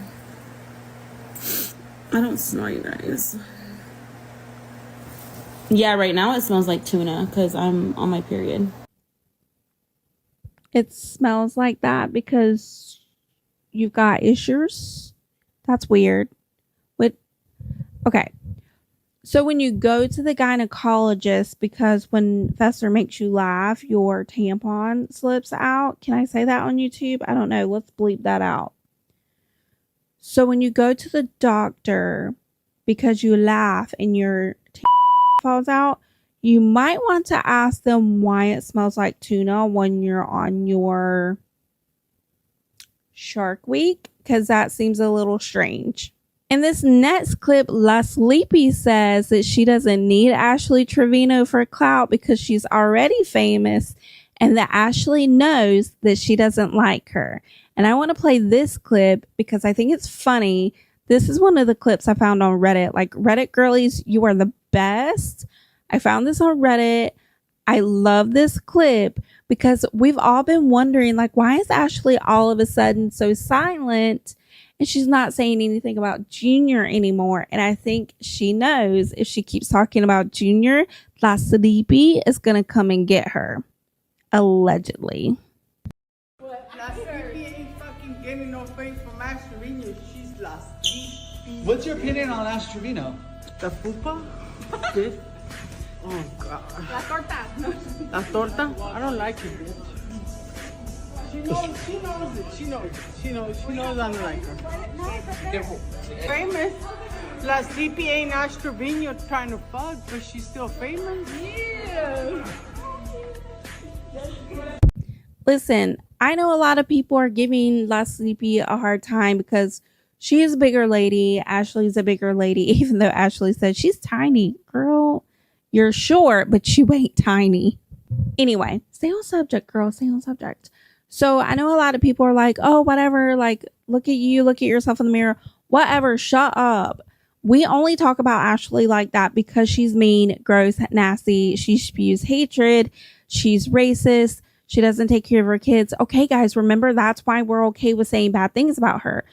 I don't snore, you guys. Yeah, right now it smells like tuna because I'm on my period. It smells like that because you've got issues. That's weird. Okay. So when you go to the gynecologist, because when Fester makes you laugh, your tampon slips out. Can I say that on YouTube? I don't know. Let's bleep that out. So when you go to the doctor because you laugh and your tampon falls out, you might want to ask them why it smells like tuna when you're on your Shark Week, because that seems a little strange. In this next clip, La Sleepy says that she doesn't need Ashley Trevino for clout because she's already famous and that Ashley knows that she doesn't like her. And I want to play this clip because I think it's funny. This is one of the clips I found on Reddit. Like, Reddit girlies, you are the best. I found this on Reddit. I love this clip because we've all been wondering, like, why is Ashley all of a sudden so silent and she's not saying anything about Junior anymore? And I think she knows if she keeps talking about Junior, La Sleepy is going to come and get her. Allegedly. Well, La Sleepy ain't fucking getting no face from Ashley Trevino. She's La Sleepy. What's your opinion on Ashley Trevino? The pupa? Good. Oh, God. La torta. La torta? I don't like it, bitch. She knows it. She knows I don't like her. Famous. La Sleepy ain't Ashley Trevino trying to fuck, but she's still famous. Yeah. Listen, I know a lot of people are giving La Sleepy a hard time because she is a bigger lady. Ashley's a bigger lady, even though Ashley said she's tiny. Girl, you're short, but you ain't tiny. Anyway, stay on subject, girl. Stay on subject. So I know a lot of people are like, oh, whatever. Like, look at you. Look at yourself in the mirror. Whatever. Shut up. We only talk about Ashley like that because she's mean, gross, nasty. She spews hatred. She's racist. She doesn't take care of her kids. Okay, guys, remember that's why we're okay with saying bad things about her.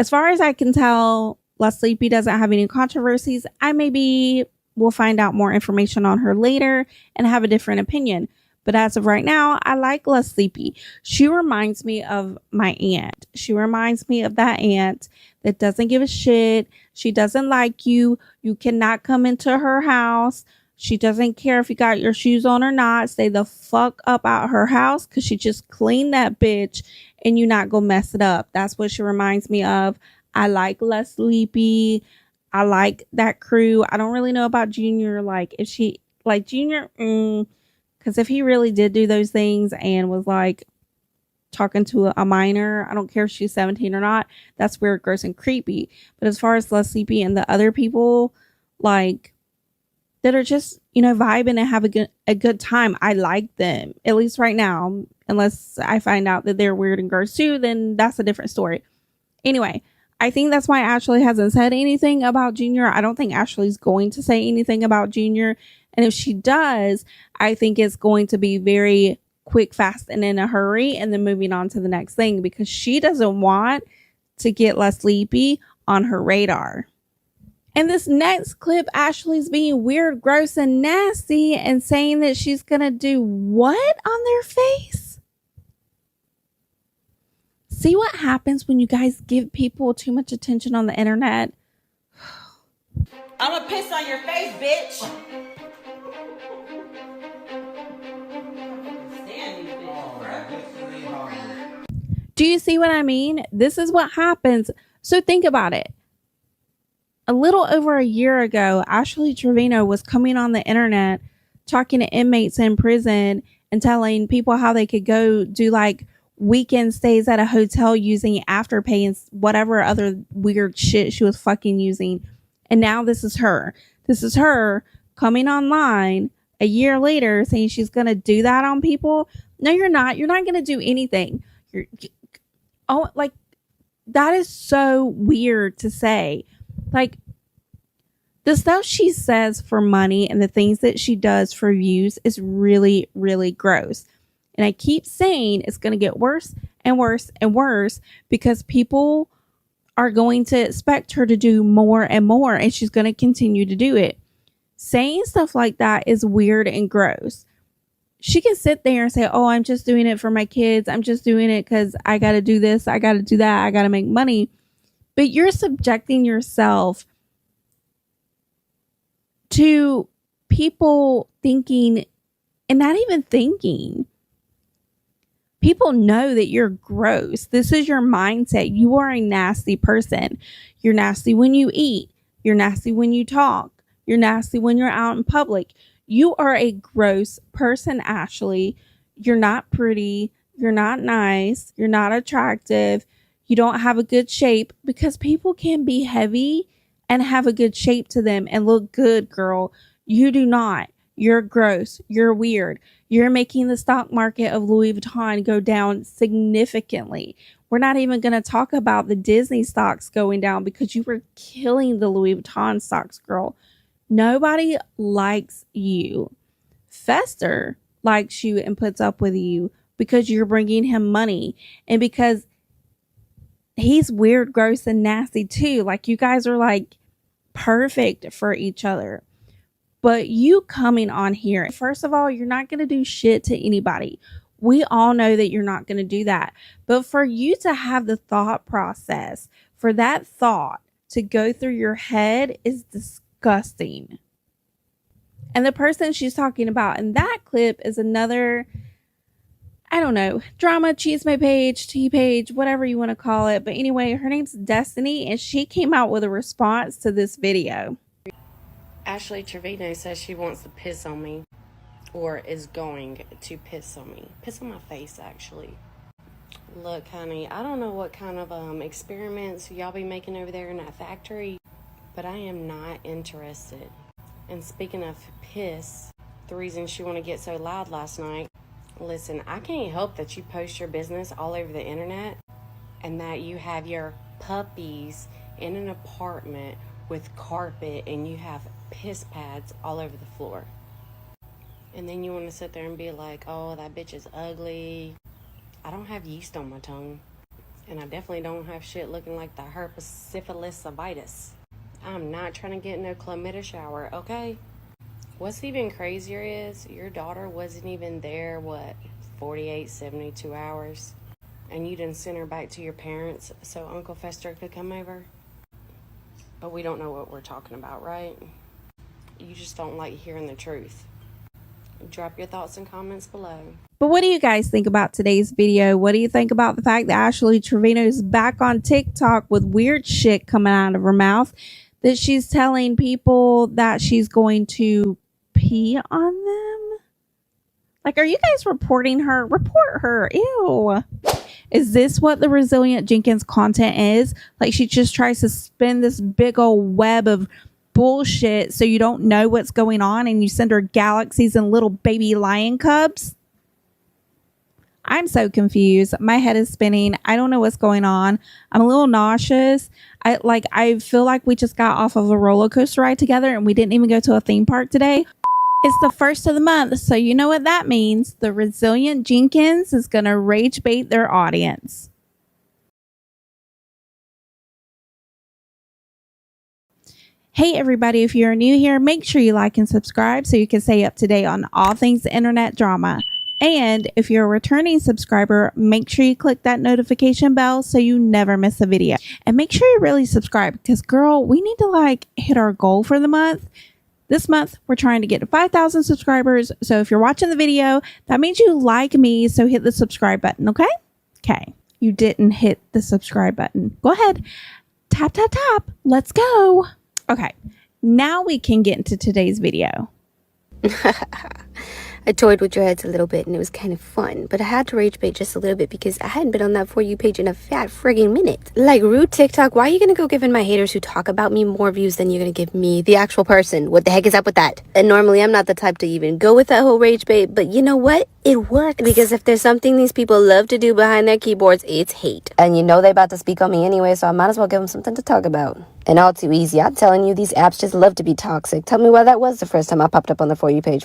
As far as I can tell, Les Sleepy doesn't have any controversies. I maybe will find out more information on her later and have a different opinion. But as of right now, I like Les Sleepy. She reminds me of my aunt. She reminds me of that aunt that doesn't give a shit. She doesn't like you. You cannot come into her house. She doesn't care if you got your shoes on or not. Stay the fuck up out her house because she just cleaned that bitch and you not gonna mess it up. That's what she reminds me of. I like Les Sleepy. I like that crew. I don't really know about Junior. Like, if she, like Junior, because if he really did do those things and was like talking to a minor, I don't care if she's 17 or not. That's weird, gross, and creepy. But as far as Les Sleepy and the other people, like, that are just, you know, vibing and have a good time, I like them, at least right now. Unless I find out that they're weird and gross too, then that's a different story. Anyway, I think that's why Ashley hasn't said anything about Junior. I don't think Ashley's going to say anything about Junior. And if she does, I think it's going to be very quick, fast, and in a hurry, and then moving on to the next thing because she doesn't want to get Les Sleepy on her radar. In this next clip, Ashley's being weird, gross, and nasty and saying that she's going to do what on their face? See what happens when you guys give people too much attention on the internet? I'm gonna piss on your face, bitch. Do you see what I mean? This is what happens. So think about it. A little over a year ago, Ashley Trevino was coming on the internet talking to inmates in prison and telling people how they could go do like weekend stays at a hotel using Afterpay and whatever other weird shit she was fucking using. And now this is her. This is her coming online a year later saying she's going to do that on people. No, you're not. You're not going to do anything. Like, that is so weird to say. Like, the stuff she says for money and the things that she does for views is really, really gross. And I keep saying it's going to get worse and worse and worse because people are going to expect her to do more and more, and she's going to continue to do it. Saying stuff like that is weird and gross. She can sit there and say, oh, I'm just doing it for my kids. I'm just doing it because I got to do this. I got to do that. I got to make money. But you're subjecting yourself to people thinking, and not even thinking. People know that you're gross. This is your mindset. You are a nasty person. You're nasty when you eat. You're nasty when you talk. You're nasty when you're out in public. You are a gross person, Ashley. You're not pretty. You're not nice. You're not attractive. You don't have a good shape because people can be heavy and have a good shape to them and look good, girl. You do not. You're gross. You're weird. You're making the stock market of Louis Vuitton go down significantly. We're not even going to talk about the Disney stocks going down because you were killing the Louis Vuitton stocks, girl. Nobody likes you. Fester likes you and puts up with you because you're bringing him money and because he's weird, gross, and nasty too. Like, you guys are like perfect for each other. But you coming on here, first of all, you're not going to do shit to anybody. We all know that you're not going to do that. But for you to have the thought process, for that thought to go through your head is disgusting. And the person she's talking about in that clip is another, I don't know, drama, chisme page, tea page, whatever you want to call it. But anyway, her name's Destiny, and she came out with a response to this video. Ashley Trevino says she wants to piss on me, or is going to piss on me. Piss on my face, actually. Look, honey, I don't know what kind of experiments y'all be making over there in that factory, but I am not interested. And speaking of piss, the reason she want to get so loud last night, listen, I can't help that you post your business all over the internet and that you have your puppies in an apartment with carpet and you have piss pads all over the floor. And then you want to sit there and be like, oh, that bitch is ugly. I don't have yeast on my tongue. And I definitely don't have shit looking like the herpes syphilis vitis. I'm not trying to get no chlamydia shower, okay? What's even crazier is your daughter wasn't even there, 48, 72 hours? And you didn't send her back to your parents so Uncle Fester could come over? But we don't know what we're talking about, right? You just don't like hearing the truth. Drop your thoughts and comments below. But what do you guys think about today's video? What do you think about the fact that Ashley Trevino is back on TikTok with weird shit coming out of her mouth? That she's telling people that she's going to pee on them? Like, are you guys reporting her? Report her. Ew. Is this what the Resilient Jenkins content is? Like, she just tries to spin this big old web of bullshit so you don't know what's going on and you send her galaxies and little baby lion cubs? I'm so confused. My head is spinning. I don't know what's going on. I'm a little nauseous. I feel like we just got off of a roller coaster ride together and we didn't even go to a theme park today. It's the first of the month, so you know what that means. The Resilient Jenkins is going to rage bait their audience. Hey everybody, if you're new here, make sure you like and subscribe so you can stay up to date on all things internet drama. And if you're a returning subscriber, make sure you click that notification bell so you never miss a video. And make sure you really subscribe because, girl, we need to hit our goal for the month. This month, we're trying to get to 5,000 subscribers. So if you're watching the video, that means you like me. So hit the subscribe button, okay? Okay. You didn't hit the subscribe button. Go ahead. Tap, tap, tap. Let's go. Okay. Now we can get into today's video. I toyed with your heads a little bit and it was kind of fun, but I had to rage bait just a little bit because I hadn't been on that For You page in a fat friggin' minute. Like, rude TikTok, why are you gonna go giving my haters who talk about me more views than you're gonna give me, the actual person? What the heck is up with that? And normally I'm not the type to even go with that whole rage bait, but you know what? It worked because if there's something these people love to do behind their keyboards, it's hate. And you know they about to speak on me anyway, so I might as well give them something to talk about. And all too easy, I'm telling you, these apps just love to be toxic. Tell me why that was the first time I popped up on the For You page.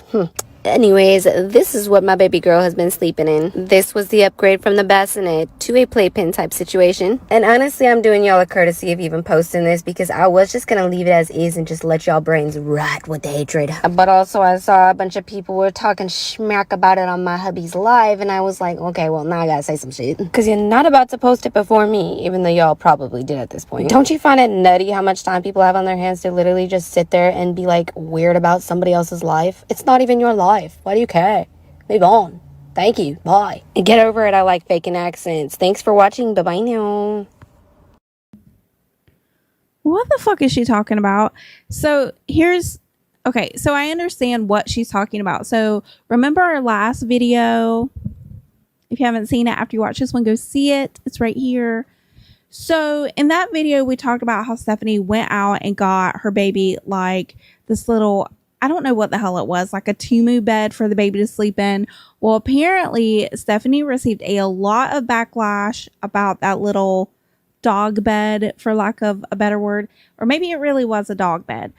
Anyways, this is what my baby girl has been sleeping in. This was the upgrade from the bassinet to a playpen type situation. And honestly, I'm doing y'all a courtesy of even posting this because I was just gonna leave it as is and just let y'all brains rot with the hatred. But also I saw a bunch of people were talking smack about it on my hubby's live and I was like, okay, well now I gotta say some shit. Because you're not about to post it before me, even though y'all probably did at this point. Don't you find it nutty how much time people have on their hands to literally just sit there and be like weird about somebody else's life? It's not even your life. Why do you care? Move on. Thank you. Bye. And get over it. I like faking accents. Thanks for watching. Bye-bye now. What the fuck is she talking about? So okay, so I understand what she's talking about. So remember our last video? If you haven't seen it after you watch this one, go see it. It's right here. So in that video, we talked about how Stephanie went out and got her baby this little, I don't know what the hell it was, like a Tumu bed for the baby to sleep in. Well, apparently Stephanie received a lot of backlash about that little dog bed, for lack of a better word, or maybe it really was a dog bed.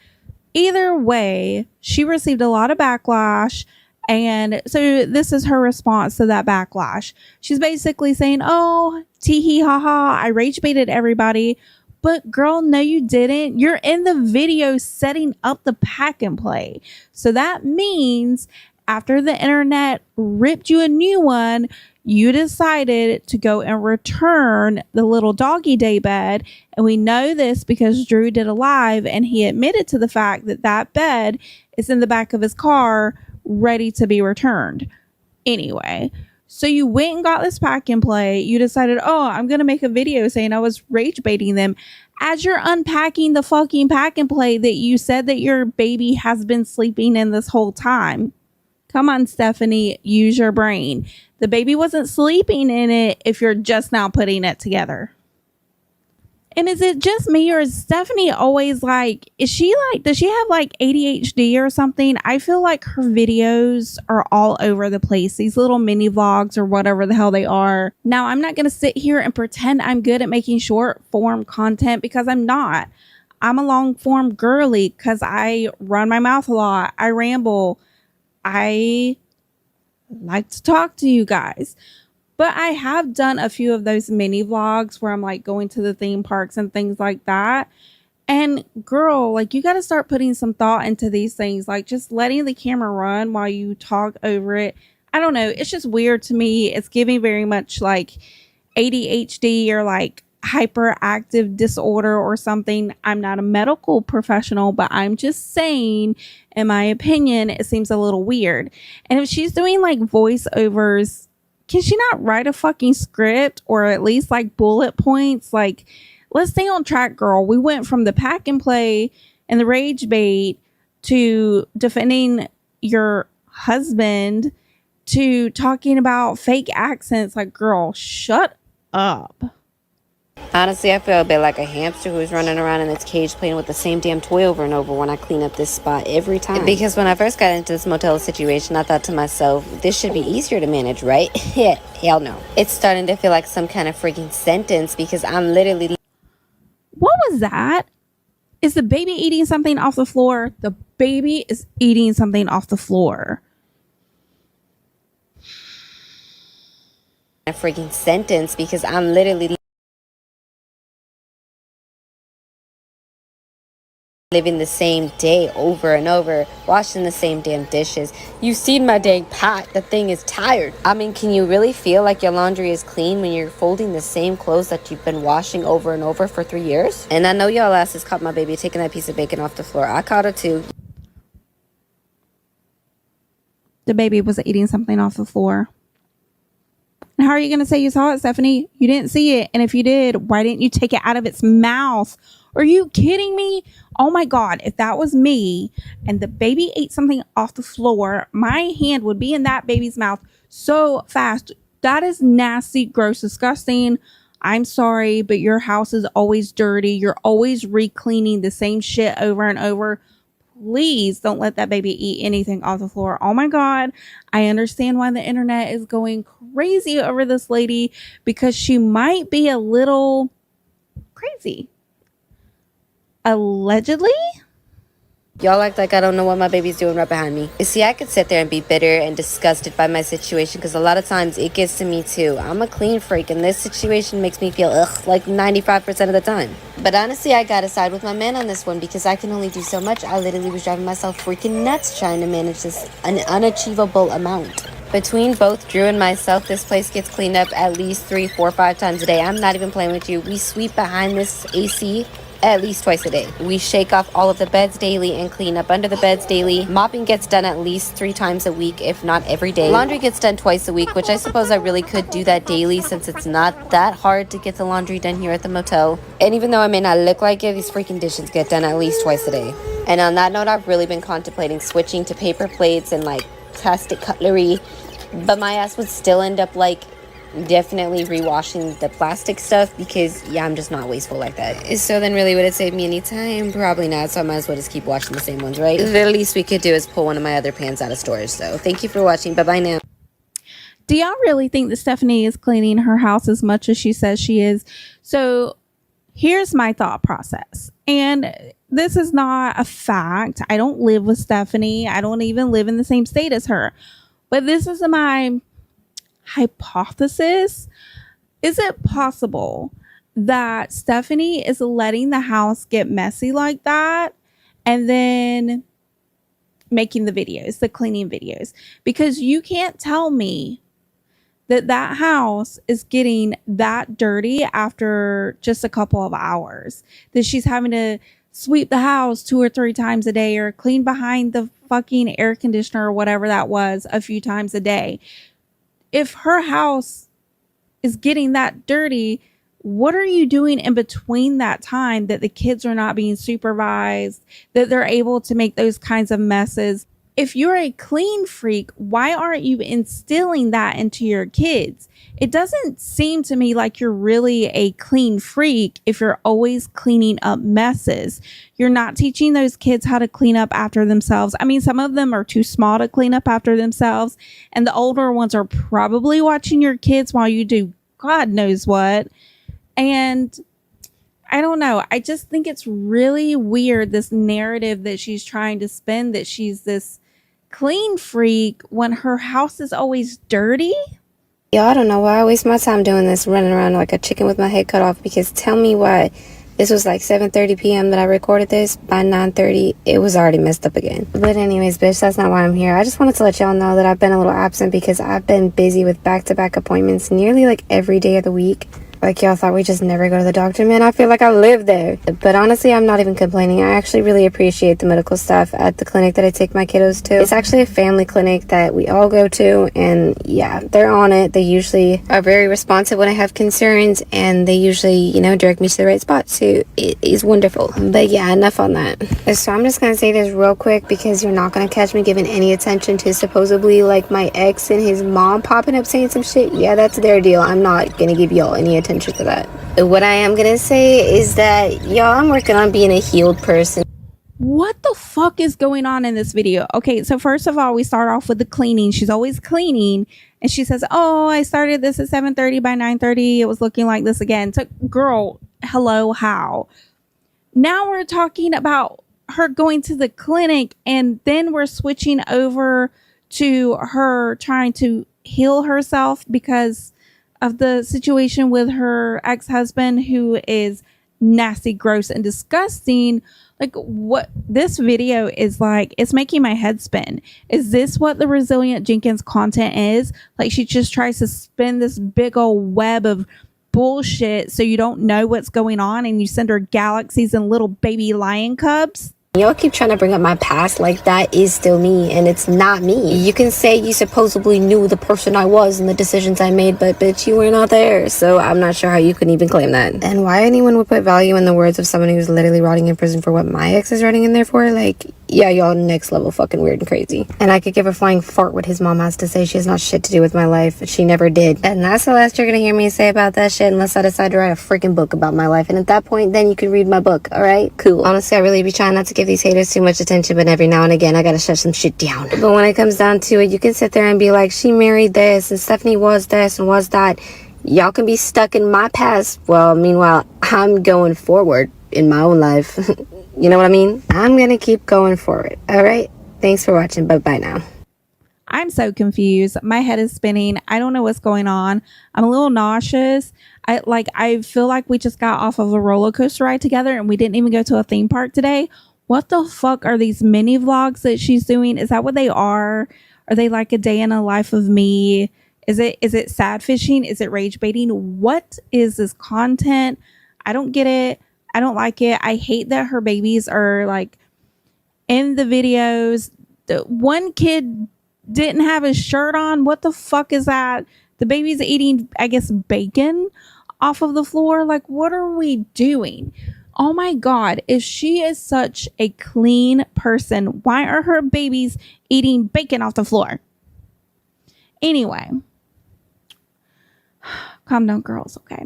Either way, she received a lot of backlash. And so this is her response to that backlash. She's basically saying, oh, tee hee ha ha, I rage baited everybody. But girl, no, you didn't. You're in the video setting up the pack and play. So that means after the internet ripped you a new one, you decided to go and return the little doggy day bed. And we know this because Drew did a live and he admitted to the fact that that bed is in the back of his car ready to be returned. Anyway, So you went and got this pack and play. You decided, oh, I'm going to make a video saying I was rage baiting them. As you're unpacking the fucking pack and play that you said that your baby has been sleeping in this whole time. Come on, Stephanie, use your brain. The baby wasn't sleeping in it if you're just now putting it together. And is it just me, or is Stephanie always like, does she have like ADHD or something? I feel like her videos are all over the place. These little mini vlogs or whatever the hell they are. Now, I'm not going to sit here and pretend I'm good at making short form content, because I'm not. I'm a long form girly because I run my mouth a lot. I ramble. I like to talk to you guys. But I have done a few of those mini vlogs where I'm like going to the theme parks and things like that. And girl, like, you got to start putting some thought into these things, like just letting the camera run while you talk over it. I don't know. It's just weird to me. It's giving very much like ADHD or like hyperactive disorder or something. I'm not a medical professional, but I'm just saying, in my opinion, it seems a little weird. And if she's doing like voiceovers, can she not write a fucking script, or at least like bullet points? Like, let's stay on track, girl. We went from the pack and play and the rage bait to defending your husband to talking about fake accents. Like, girl, shut up. Honestly, I feel a bit like a hamster who's running around in its cage playing with the same damn toy over and over when I clean up this spot every time. Because when I first got into this motel situation, I thought to myself, this should be easier to manage, right? Hell no. It's starting to feel like some kind of freaking sentence because I'm literally... What was that? Is the baby eating something off the floor? The baby is eating something off the floor. A freaking sentence because I'm literally... living the same day over and over, washing the same damn dishes. You seen my dang pot, the thing is tired. I mean, can you really feel like your laundry is clean when you're folding the same clothes that you've been washing over and over for 3 years? And I know y'all asses caught my baby taking that piece of bacon off the floor. I caught her too. The baby was eating something off the floor. And how are you going to say you saw it, Stephanie? You didn't see it. And if you did, why didn't you take it out of its mouth? Are you kidding me? Oh my God, if that was me and the baby ate something off the floor, my hand would be in that baby's mouth so fast. That is nasty, gross, disgusting. I'm sorry, but your house is always dirty. You're always re-cleaning the same shit over and over. Please don't let that baby eat anything off the floor. Oh my God. I understand why the internet is going crazy over this lady, because she might be a little crazy. Allegedly? Y'all act like I don't know what my baby's doing right behind me. You see, I could sit there and be bitter and disgusted by my situation because a lot of times it gets to me too. I'm a clean freak and this situation makes me feel ugh like 95% of the time. But honestly, I gotta side with my man on this one because I can only do so much. I literally was driving myself freaking nuts trying to manage this an unachievable amount. Between both Drew and myself, this place gets cleaned up at least 3, 4, 5 times a day. I'm not even playing with you. We sweep behind this AC at least twice a day. We shake off all of the beds daily and clean up under the beds daily. Mopping gets done at least 3 times a week, if not every day. Laundry gets done twice a week, which I suppose I really could do that daily since it's not that hard to get the laundry done here at the motel. And even though I may not look like it, these freaking dishes get done at least twice a day. And on that note, I've really been contemplating switching to paper plates and like plastic cutlery, but my ass would still end up like definitely rewashing the plastic stuff because yeah, I'm just not wasteful like that. So then really would it save me any time? Probably not, so I might as well just keep washing the same ones, right? The least we could do is pull one of my other pans out of storage. So thank you for watching. Bye bye now. Do y'all really think that Stephanie is cleaning her house as much as she says she is? So here's my thought process, and this is not a fact. I don't live with Stephanie. I don't even live in the same state as her, but this is my hypothesis. Is it possible that Stephanie is letting the house get messy like that and then making the videos, the cleaning videos? Because you can't tell me that that house is getting that dirty after just a couple of hours, that she's having to sweep the house 2 or 3 times a day or clean behind the fucking air conditioner or whatever that was a few times a day. if her house is getting that dirty, what are you doing in between that time that the kids are not being supervised, that they're able to make those kinds of messes? If you're a clean freak, why aren't you instilling that into your kids? It doesn't seem to me like you're really a clean freak if you're always cleaning up messes. You're not teaching those kids how to clean up after themselves. I mean, some of them are too small to clean up after themselves, and the older ones are probably watching your kids while you do God knows what. And I don't know. I just think it's really weird, this narrative that she's trying to spin, that she's this clean freak when her house is always dirty. Y'all, I don't know why I waste my time doing this, running around like a chicken with my head cut off, because tell me why. This was like 7:30 p.m. that I recorded this. By 9:30, it was already messed up again. But anyways, bitch, that's not why I'm here. I just wanted to let y'all know that I've been a little absent because I've been busy with back-to-back appointments nearly like every day of the week. Like, y'all thought we just never go to the doctor? Man, I feel like I live there. But honestly, I'm not even complaining. I actually really appreciate the medical staff at the clinic that I take my kiddos to. It's actually a family clinic that we all go to, and yeah, they're on it. They usually are very responsive when I have concerns, and they usually, you know, direct me to the right spot, so it is wonderful. But yeah, enough on that. So I'm just gonna say this real quick, because you're not gonna catch me giving any attention to supposedly like my ex and his mom popping up saying some shit. Yeah, that's their deal. I'm not gonna give y'all any attention to that. What I am gonna say is that, y'all, I'm working on being a healed person. What the fuck is going on in this video? Okay, so first of all, we start off with the cleaning. She's always cleaning, and she says, oh, I started this at 7:30. By 9:30 it was looking like this again. So, girl, hello, how? Now we're talking about her going to the clinic, and then we're switching over to her trying to heal herself because of the situation with her ex-husband, who is nasty, gross, and disgusting. Like, what this video is like, it's making my head spin. Is this what the Resilient Jenkins content is? Like, she just tries to spin this big old web of bullshit so you don't know what's going on, and you send her galaxies and little baby lion cubs? Y'all keep trying to bring up my past like that is still me, and it's not me. You can say you supposedly knew the person I was and the decisions I made, but bitch, you were not there, so I'm not sure how you could even claim that. And why anyone would put value in the words of someone who's literally rotting in prison for what my ex is rotting in there for, like, yeah, y'all next level fucking weird and crazy. And I could give a flying fart what his mom has to say. She has not shit to do with my life. She never did. And that's the last you're gonna hear me say about that shit, unless I decide to write a freaking book about my life. And at that point, then you can read my book, alright? Cool. Honestly, I really be trying not to give these haters too much attention, but every now and again, I gotta shut some shit down. But when it comes down to it, you can sit there and be like, she married this, and Stephanie was this, and was that. Y'all can be stuck in my past. Well, meanwhile, I'm going forward in my own life. You know what I mean? I'm gonna keep going forward. All right. Thanks for watching. Bye now. I'm so confused. My head is spinning. I don't know what's going on. I'm a little nauseous. I feel like we just got off of a roller coaster ride together, and we didn't even go to a theme park today. What the fuck are these mini vlogs that she's doing? Is that what they are? Are they like a day in a life of me? Is it sad fishing? Is it rage baiting? What is this content? I don't get it. I don't like it. I hate that her babies are like in the videos. The one kid didn't have his shirt on. What the fuck is that? The baby's eating, I guess, bacon off of the floor. Like, what are we doing? Oh my God, if she is such a clean person, why are her babies eating bacon off the floor? Anyway, calm down, girls, okay?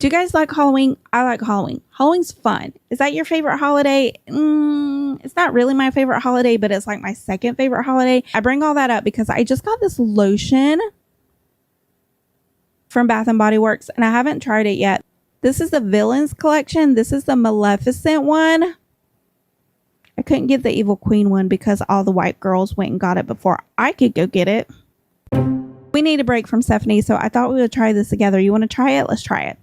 Do you guys like Halloween? I like Halloween. Halloween's fun. Is that your favorite holiday? It's not really my favorite holiday, but it's like my second favorite holiday. I bring all that up because I just got this lotion from Bath & Body Works, and I haven't tried it yet. This is the Villains collection. This is the Maleficent one. I couldn't get the Evil Queen one because all the white girls went and got it before I could go get it. We need a break from Stephanie, so I thought we would try this together. You want to try it? Let's try it.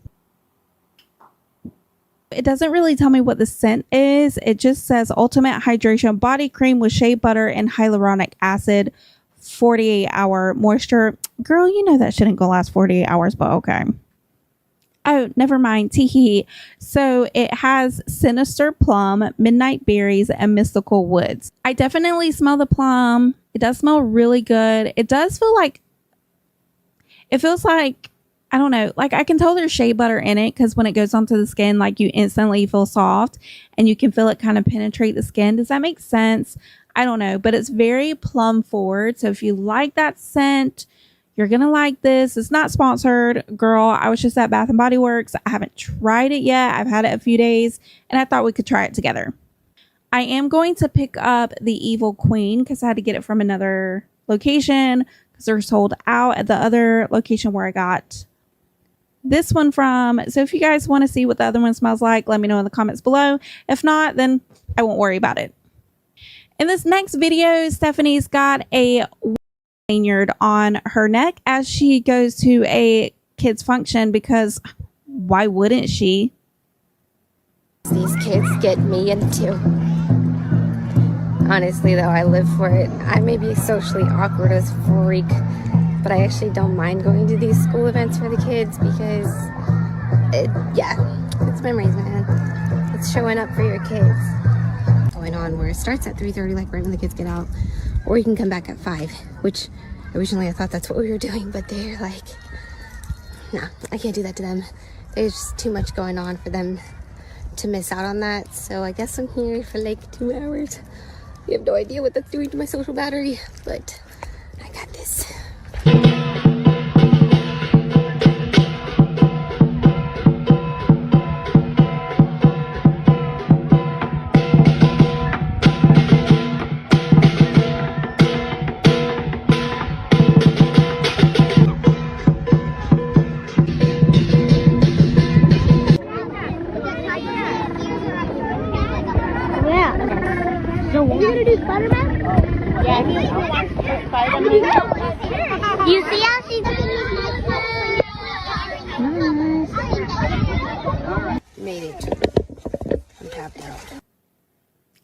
It doesn't really tell me what the scent is. It just says Ultimate Hydration Body Cream with shea butter and hyaluronic acid, 48-hour moisture. Girl, you know that shouldn't go last 48 hours, but okay. Oh, never mind. Teehee. So it has Sinister Plum, Midnight Berries, and Mystical Woods. I definitely smell the plum. It does smell really good. It does feel like it feels like, I don't know, like I can tell there's shea butter in it because when it goes onto the skin, like you instantly feel soft and you can feel it kind of penetrate the skin. Does that make sense? I don't know, but it's very plum forward. So if you like that scent, you're going to like this. It's not sponsored, girl. I was just at Bath and Body Works. I haven't tried it yet. I've had it a few days and I thought we could try it together. I am going to pick up the Evil Queen because I had to get it from another location because they're sold out at the other location where I got this one from. So if you guys want to see what the other one smells like, let me know in the comments below. If not, then I won't worry about it. In this next video, Stephanie's got a lanyard on her neck as she goes to a kids function because why wouldn't she? These kids get me into. Honestly though, I live for it. I may be socially awkward as freak, but I actually don't mind going to these school events for the kids because it's memories, man. It's showing up for your kids. Going on where it starts at 3:30, like right when the kids get out, or you can come back at 5, which originally I thought that's what we were doing, but they're like, nah, I can't do that to them. There's just too much going on for them to miss out on that. So I guess I'm here for like 2 hours. You have no idea what that's doing to my social battery, but I got this. You see how she's Made it. I'm tapped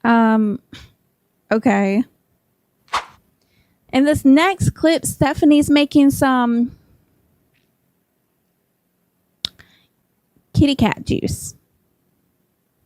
out. Okay. In this next clip, Stephanie's making some kitty cat juice.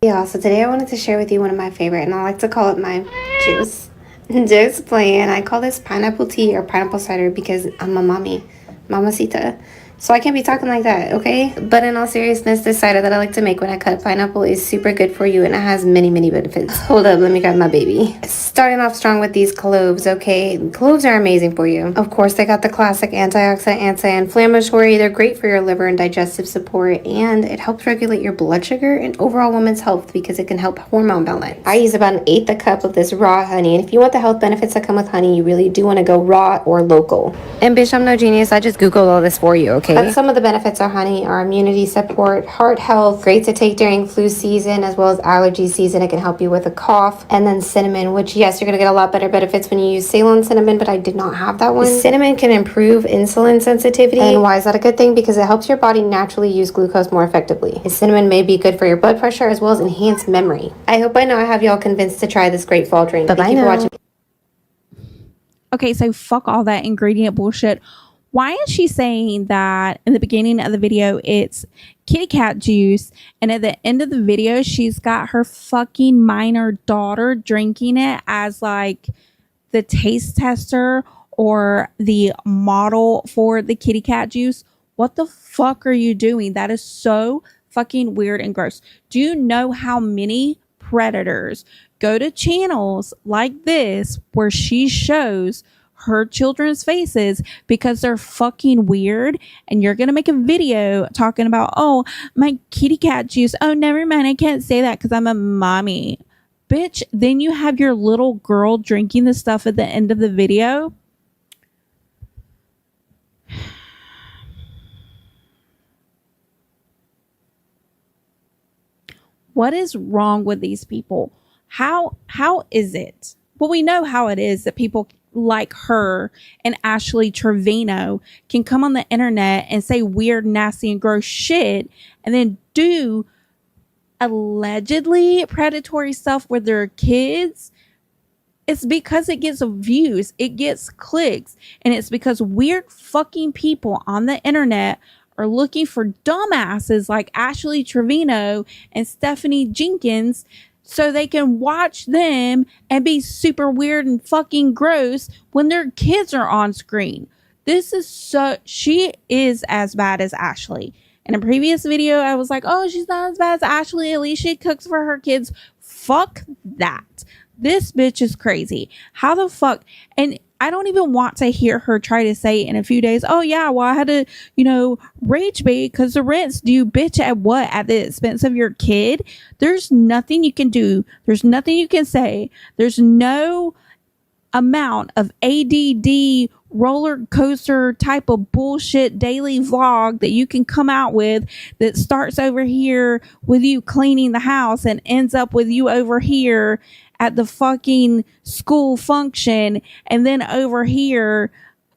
Yeah, so today I wanted to share with you one of my favorite, and I like to call it my juice. Just playing. I call this pineapple tea or pineapple cider because I'm a mommy, mamacita. So I can't be talking like that, okay? But in all seriousness, this cider that I like to make when I cut pineapple is super good for you and it has many, many benefits. Hold up, let me grab my baby. Starting off strong with these cloves, okay? Cloves are amazing for you. Of course, they got the classic antioxidant, anti-inflammatory. They're great for your liver and digestive support, and it helps regulate your blood sugar and overall women's health because it can help hormone balance. I use about 1/8 a cup of this raw honey, and if you want the health benefits that come with honey, you really do want to go raw or local. And bitch, I'm no genius. I just Googled all this for you, okay? But some of the benefits of honey are immunity support, heart health, great to take during flu season as well as allergy season. It can help you with a cough. And then cinnamon, which yes, you're going to get a lot better benefits when you use Ceylon cinnamon, but I did not have that one. Cinnamon can improve insulin sensitivity. And why is that a good thing? Because it helps your body naturally use glucose more effectively. Cinnamon may be good for your blood pressure as well as enhance memory. I hope I have y'all convinced to try this great fall drink. Bye-bye for watching. Okay, so fuck all that ingredient bullshit. Why is she saying that in the beginning of the video it's kitty cat juice, and at the end of the video she's got her fucking minor daughter drinking it as like the taste tester or the model for the kitty cat juice? What the fuck are you doing? That is so fucking weird and gross. Do you know how many predators go to channels like this where she shows her children's faces because they're fucking weird, and you're gonna make a video talking about, oh, my kitty cat juice, oh, never mind, I can't say that because I'm a mommy. Bitch, then you have your little girl drinking the stuff at the end of the video. What is wrong with these people? How is it? Well, we know how it is that people like her and Ashley Trevino can come on the internet and say weird, nasty, and gross shit and then do allegedly predatory stuff with their kids. It's because it gets views, it gets clicks, and it's because weird fucking people on the internet are looking for dumbasses like Ashley Trevino and Stephanie Jenkins so they can watch them and be super weird and fucking gross when their kids are on screen. She is as bad as Ashley. In a previous video, I was like, oh, she's not as bad as Ashley. At least she cooks for her kids. Fuck that. This bitch is crazy. How the fuck? And I don't even want to hear her try to say in a few days, oh yeah, well, I had to, rage bait because the rent's due. Bitch, at what? At the expense of your kid? There's nothing you can do. There's nothing you can say. There's no amount of ADD roller coaster type of bullshit daily vlog that you can come out with that starts over here with you cleaning the house and ends up with you over here at the fucking school function and then over here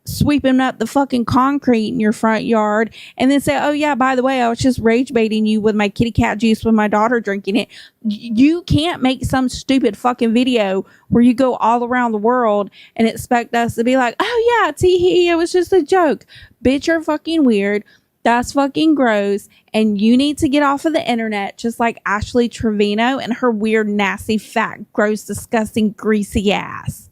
sweeping up the fucking concrete in your front yard and then say, oh yeah, by the way, I was just rage baiting you with my kitty cat juice with my daughter drinking it. You can't make some stupid fucking video where you go all around the world and expect us to be like, oh yeah, tee, it was just a joke. Bitch, you're fucking weird. That's fucking gross. And you need to get off of the internet just like Ashley Trevino and her weird, nasty, fat, gross, disgusting, greasy ass.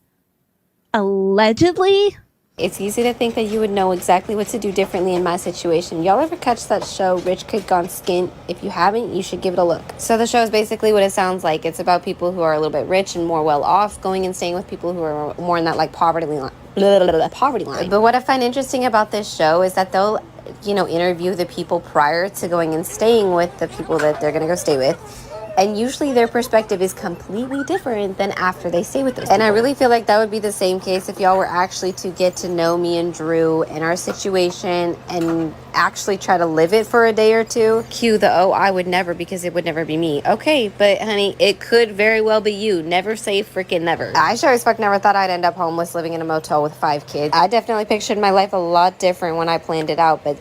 Allegedly. It's easy to think that you would know exactly what to do differently in my situation. Y'all ever catch that show, Rich Kid Gone Skint? If you haven't, you should give it a look. So the show is basically what it sounds like. It's about people who are a little bit rich and more well off, going and staying with people who are more in that like poverty line. But what I find interesting about this show is that they'll, interview the people prior to going and staying with the people that they're gonna go stay with. And usually their perspective is completely different than after they stay with those people. And I really feel like that would be the same case if y'all were actually to get to know me and Drew and our situation and actually try to live it for a day or two. Cue the, oh, I would never because it would never be me. Okay, but honey, it could very well be you. Never say freaking never. I sure as fuck never thought I'd end up homeless living in a motel with 5 kids. I definitely pictured my life a lot different when I planned it out, but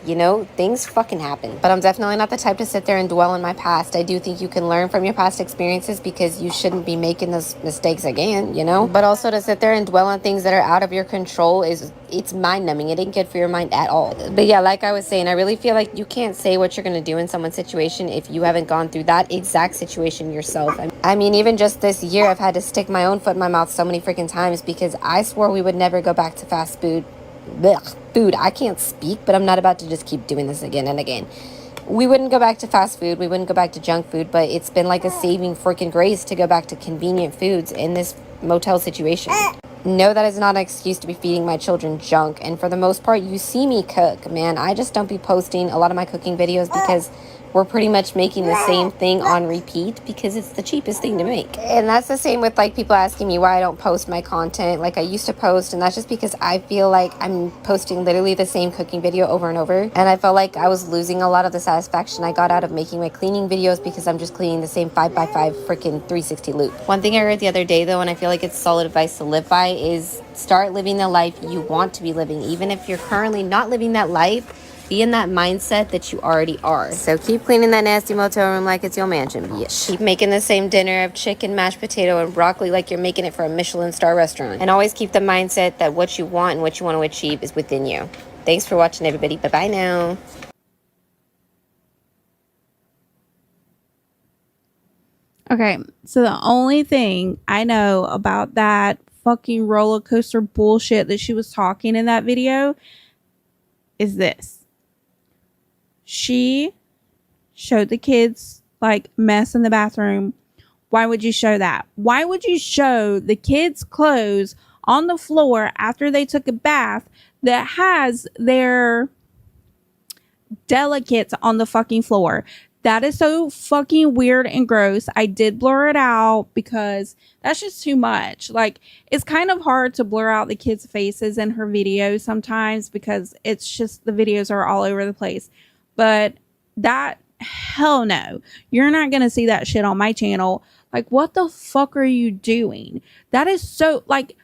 things fucking happen. But I'm definitely not the type to sit there and dwell on my past. I do think you can learn from your past experiences because you shouldn't be making those mistakes again, but also to sit there and dwell on things that are out of your control it's mind-numbing. It ain't good for your mind at all. But yeah, like I was saying, I really feel like you can't say what you're going to do in someone's situation if you haven't gone through that exact situation yourself. I mean, even just this year, I've had to stick my own foot in my mouth so many freaking times because I swore we would never go back to fast food. Food. I can't speak, but I'm not about to just keep doing this again and again. We wouldn't go back to fast food. We wouldn't go back to junk food, but it's been like a saving freaking grace to go back to convenient foods in this motel situation. No, that is not an excuse to be feeding my children junk. And for the most part, you see me cook, man. I just don't be posting a lot of my cooking videos because we're pretty much making the same thing on repeat because it's the cheapest thing to make. And that's the same with like people asking me why I don't post my content like I used to post, and that's just because I feel like I'm posting literally the same cooking video over and over, and I felt like I was losing a lot of the satisfaction I got out of making my cleaning videos because I'm just cleaning the same 5x5 freaking 360 loop. One thing I heard the other day though, and I feel like it's solid advice to live by, is start living the life you want to be living. Even if you're currently not living that life, be in that mindset that you already are. So keep cleaning that nasty motel room like it's your mansion, bitch. Keep making the same dinner of chicken, mashed potato, and broccoli like you're making it for a Michelin star restaurant. And always keep the mindset that what you want and what you want to achieve is within you. Thanks for watching, everybody. Bye-bye now. Okay, so the only thing I know about that fucking roller coaster bullshit that she was talking in that video is this. She showed the kids like mess in the bathroom. Why would you show that? Why would you show the kids' clothes on the floor after they took a bath that has their delicates on the fucking floor? That is so fucking weird and gross. I did blur it out because that's just too much. Like, it's kind of hard to blur out the kids' faces in her videos sometimes because it's just the videos are all over the place. But that, hell no. You're not going to see that shit on my channel. Like, what the fuck are you doing? That is so, like,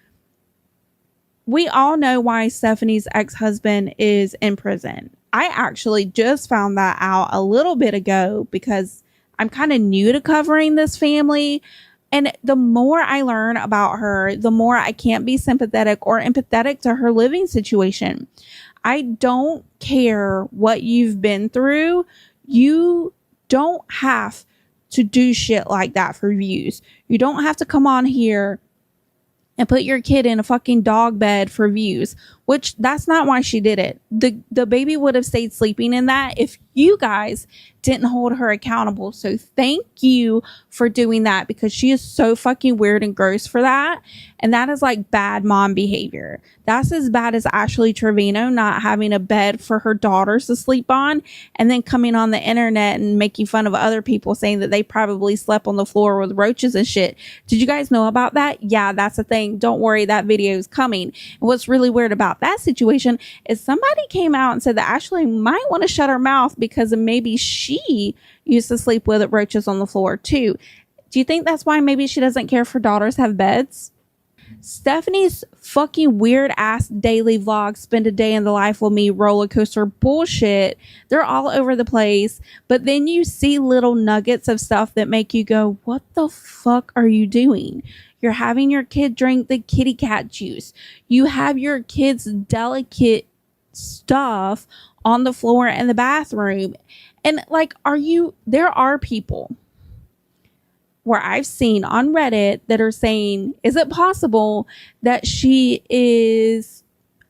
we all know why Stephanie's ex-husband is in prison. I actually just found that out a little bit ago because I'm kind of new to covering this family. And the more I learn about her, the more I can't be sympathetic or empathetic to her living situation. I don't care what you've been through. You don't have to do shit like that for views. You don't have to come on here and put your kid in a fucking dog bed for views. which that's not why she did it. The baby would have stayed sleeping in that if you guys didn't hold her accountable. So thank you for doing that, because she is so fucking weird and gross for that. And that is like bad mom behavior. That's as bad as Ashley Trevino not having a bed for her daughters to sleep on, and then coming on the internet and making fun of other people, saying that they probably slept on the floor with roaches and shit. Did you guys know about that? Yeah, that's a thing. Don't worry, that video is coming. And what's really weird about that situation is somebody came out and said that Ashley might want to shut her mouth because maybe she used to sleep with roaches on the floor too. Do you think that's why maybe she doesn't care if her daughters have beds? Stephanie's fucking weird ass daily vlog, spend a day in the life with me, roller coaster bullshit. They're all over the place, but then you see little nuggets of stuff that make you go, what the fuck are you doing? You're having your kid drink the kitty cat juice. You have your kids' delicate stuff on the floor in the bathroom. And like, there are people where I've seen on Reddit that are saying, is it possible that she is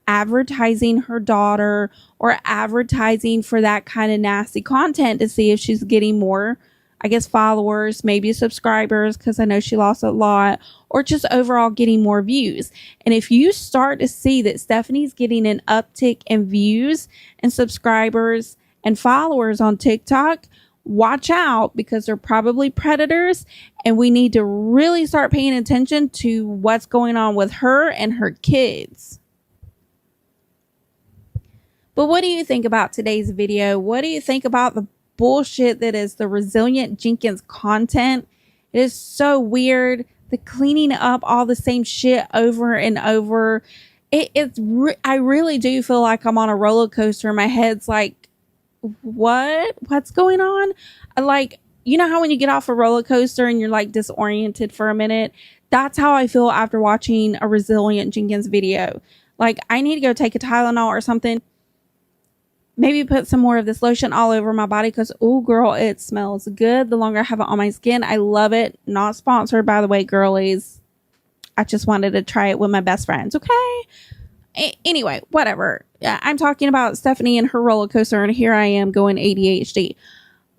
advertising her daughter or advertising for that kind of nasty content to see if she's getting more, I guess, followers, maybe subscribers, because I know she lost a lot, or just overall getting more views. And if you start to see that Stephanie's getting an uptick in views and subscribers and followers on TikTok, watch out, because they're probably predators, and we need to really start paying attention to what's going on with her and her kids. But what do you think about today's video? What do you think about the bullshit that is the Resilient Jenkins content? It is so weird. The cleaning up all the same shit over and over. I really do feel like I'm on a roller coaster. My head's like, what's going on? Like, you know how when you get off a roller coaster and you're like disoriented for a minute? That's how I feel after watching a Resilient Jenkins video. Like, I need to go take a Tylenol or something. Maybe put some more of this lotion all over my body, because, oh girl, it smells good the longer I have it on my skin. I love it. Not sponsored, by the way, girlies. I just wanted to try it with my best friends, okay? Anyway, whatever. I'm talking about Stephanie and her roller coaster, and here I am going ADHD.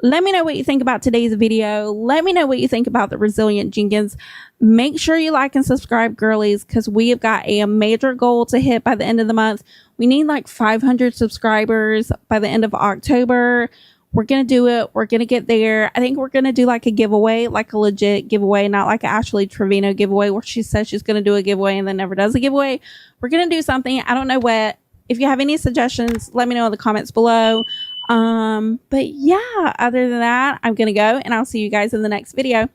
Let me know what you think about today's video. Let me know what you think about the Resilient Jenkins. Make sure you like and subscribe, girlies, because we have got a major goal to hit by the end of the month. We need like 500 subscribers by the end of October. We're going to do it. We're going to get there. I think we're going to do like a giveaway, like a legit giveaway, not like an Ashley Trevino giveaway where she says she's going to do a giveaway and then never does a giveaway. We're going to do something. I don't know what. If you have any suggestions, let me know in the comments below. But yeah, other than that, I'm going to go, and I'll see you guys in the next video.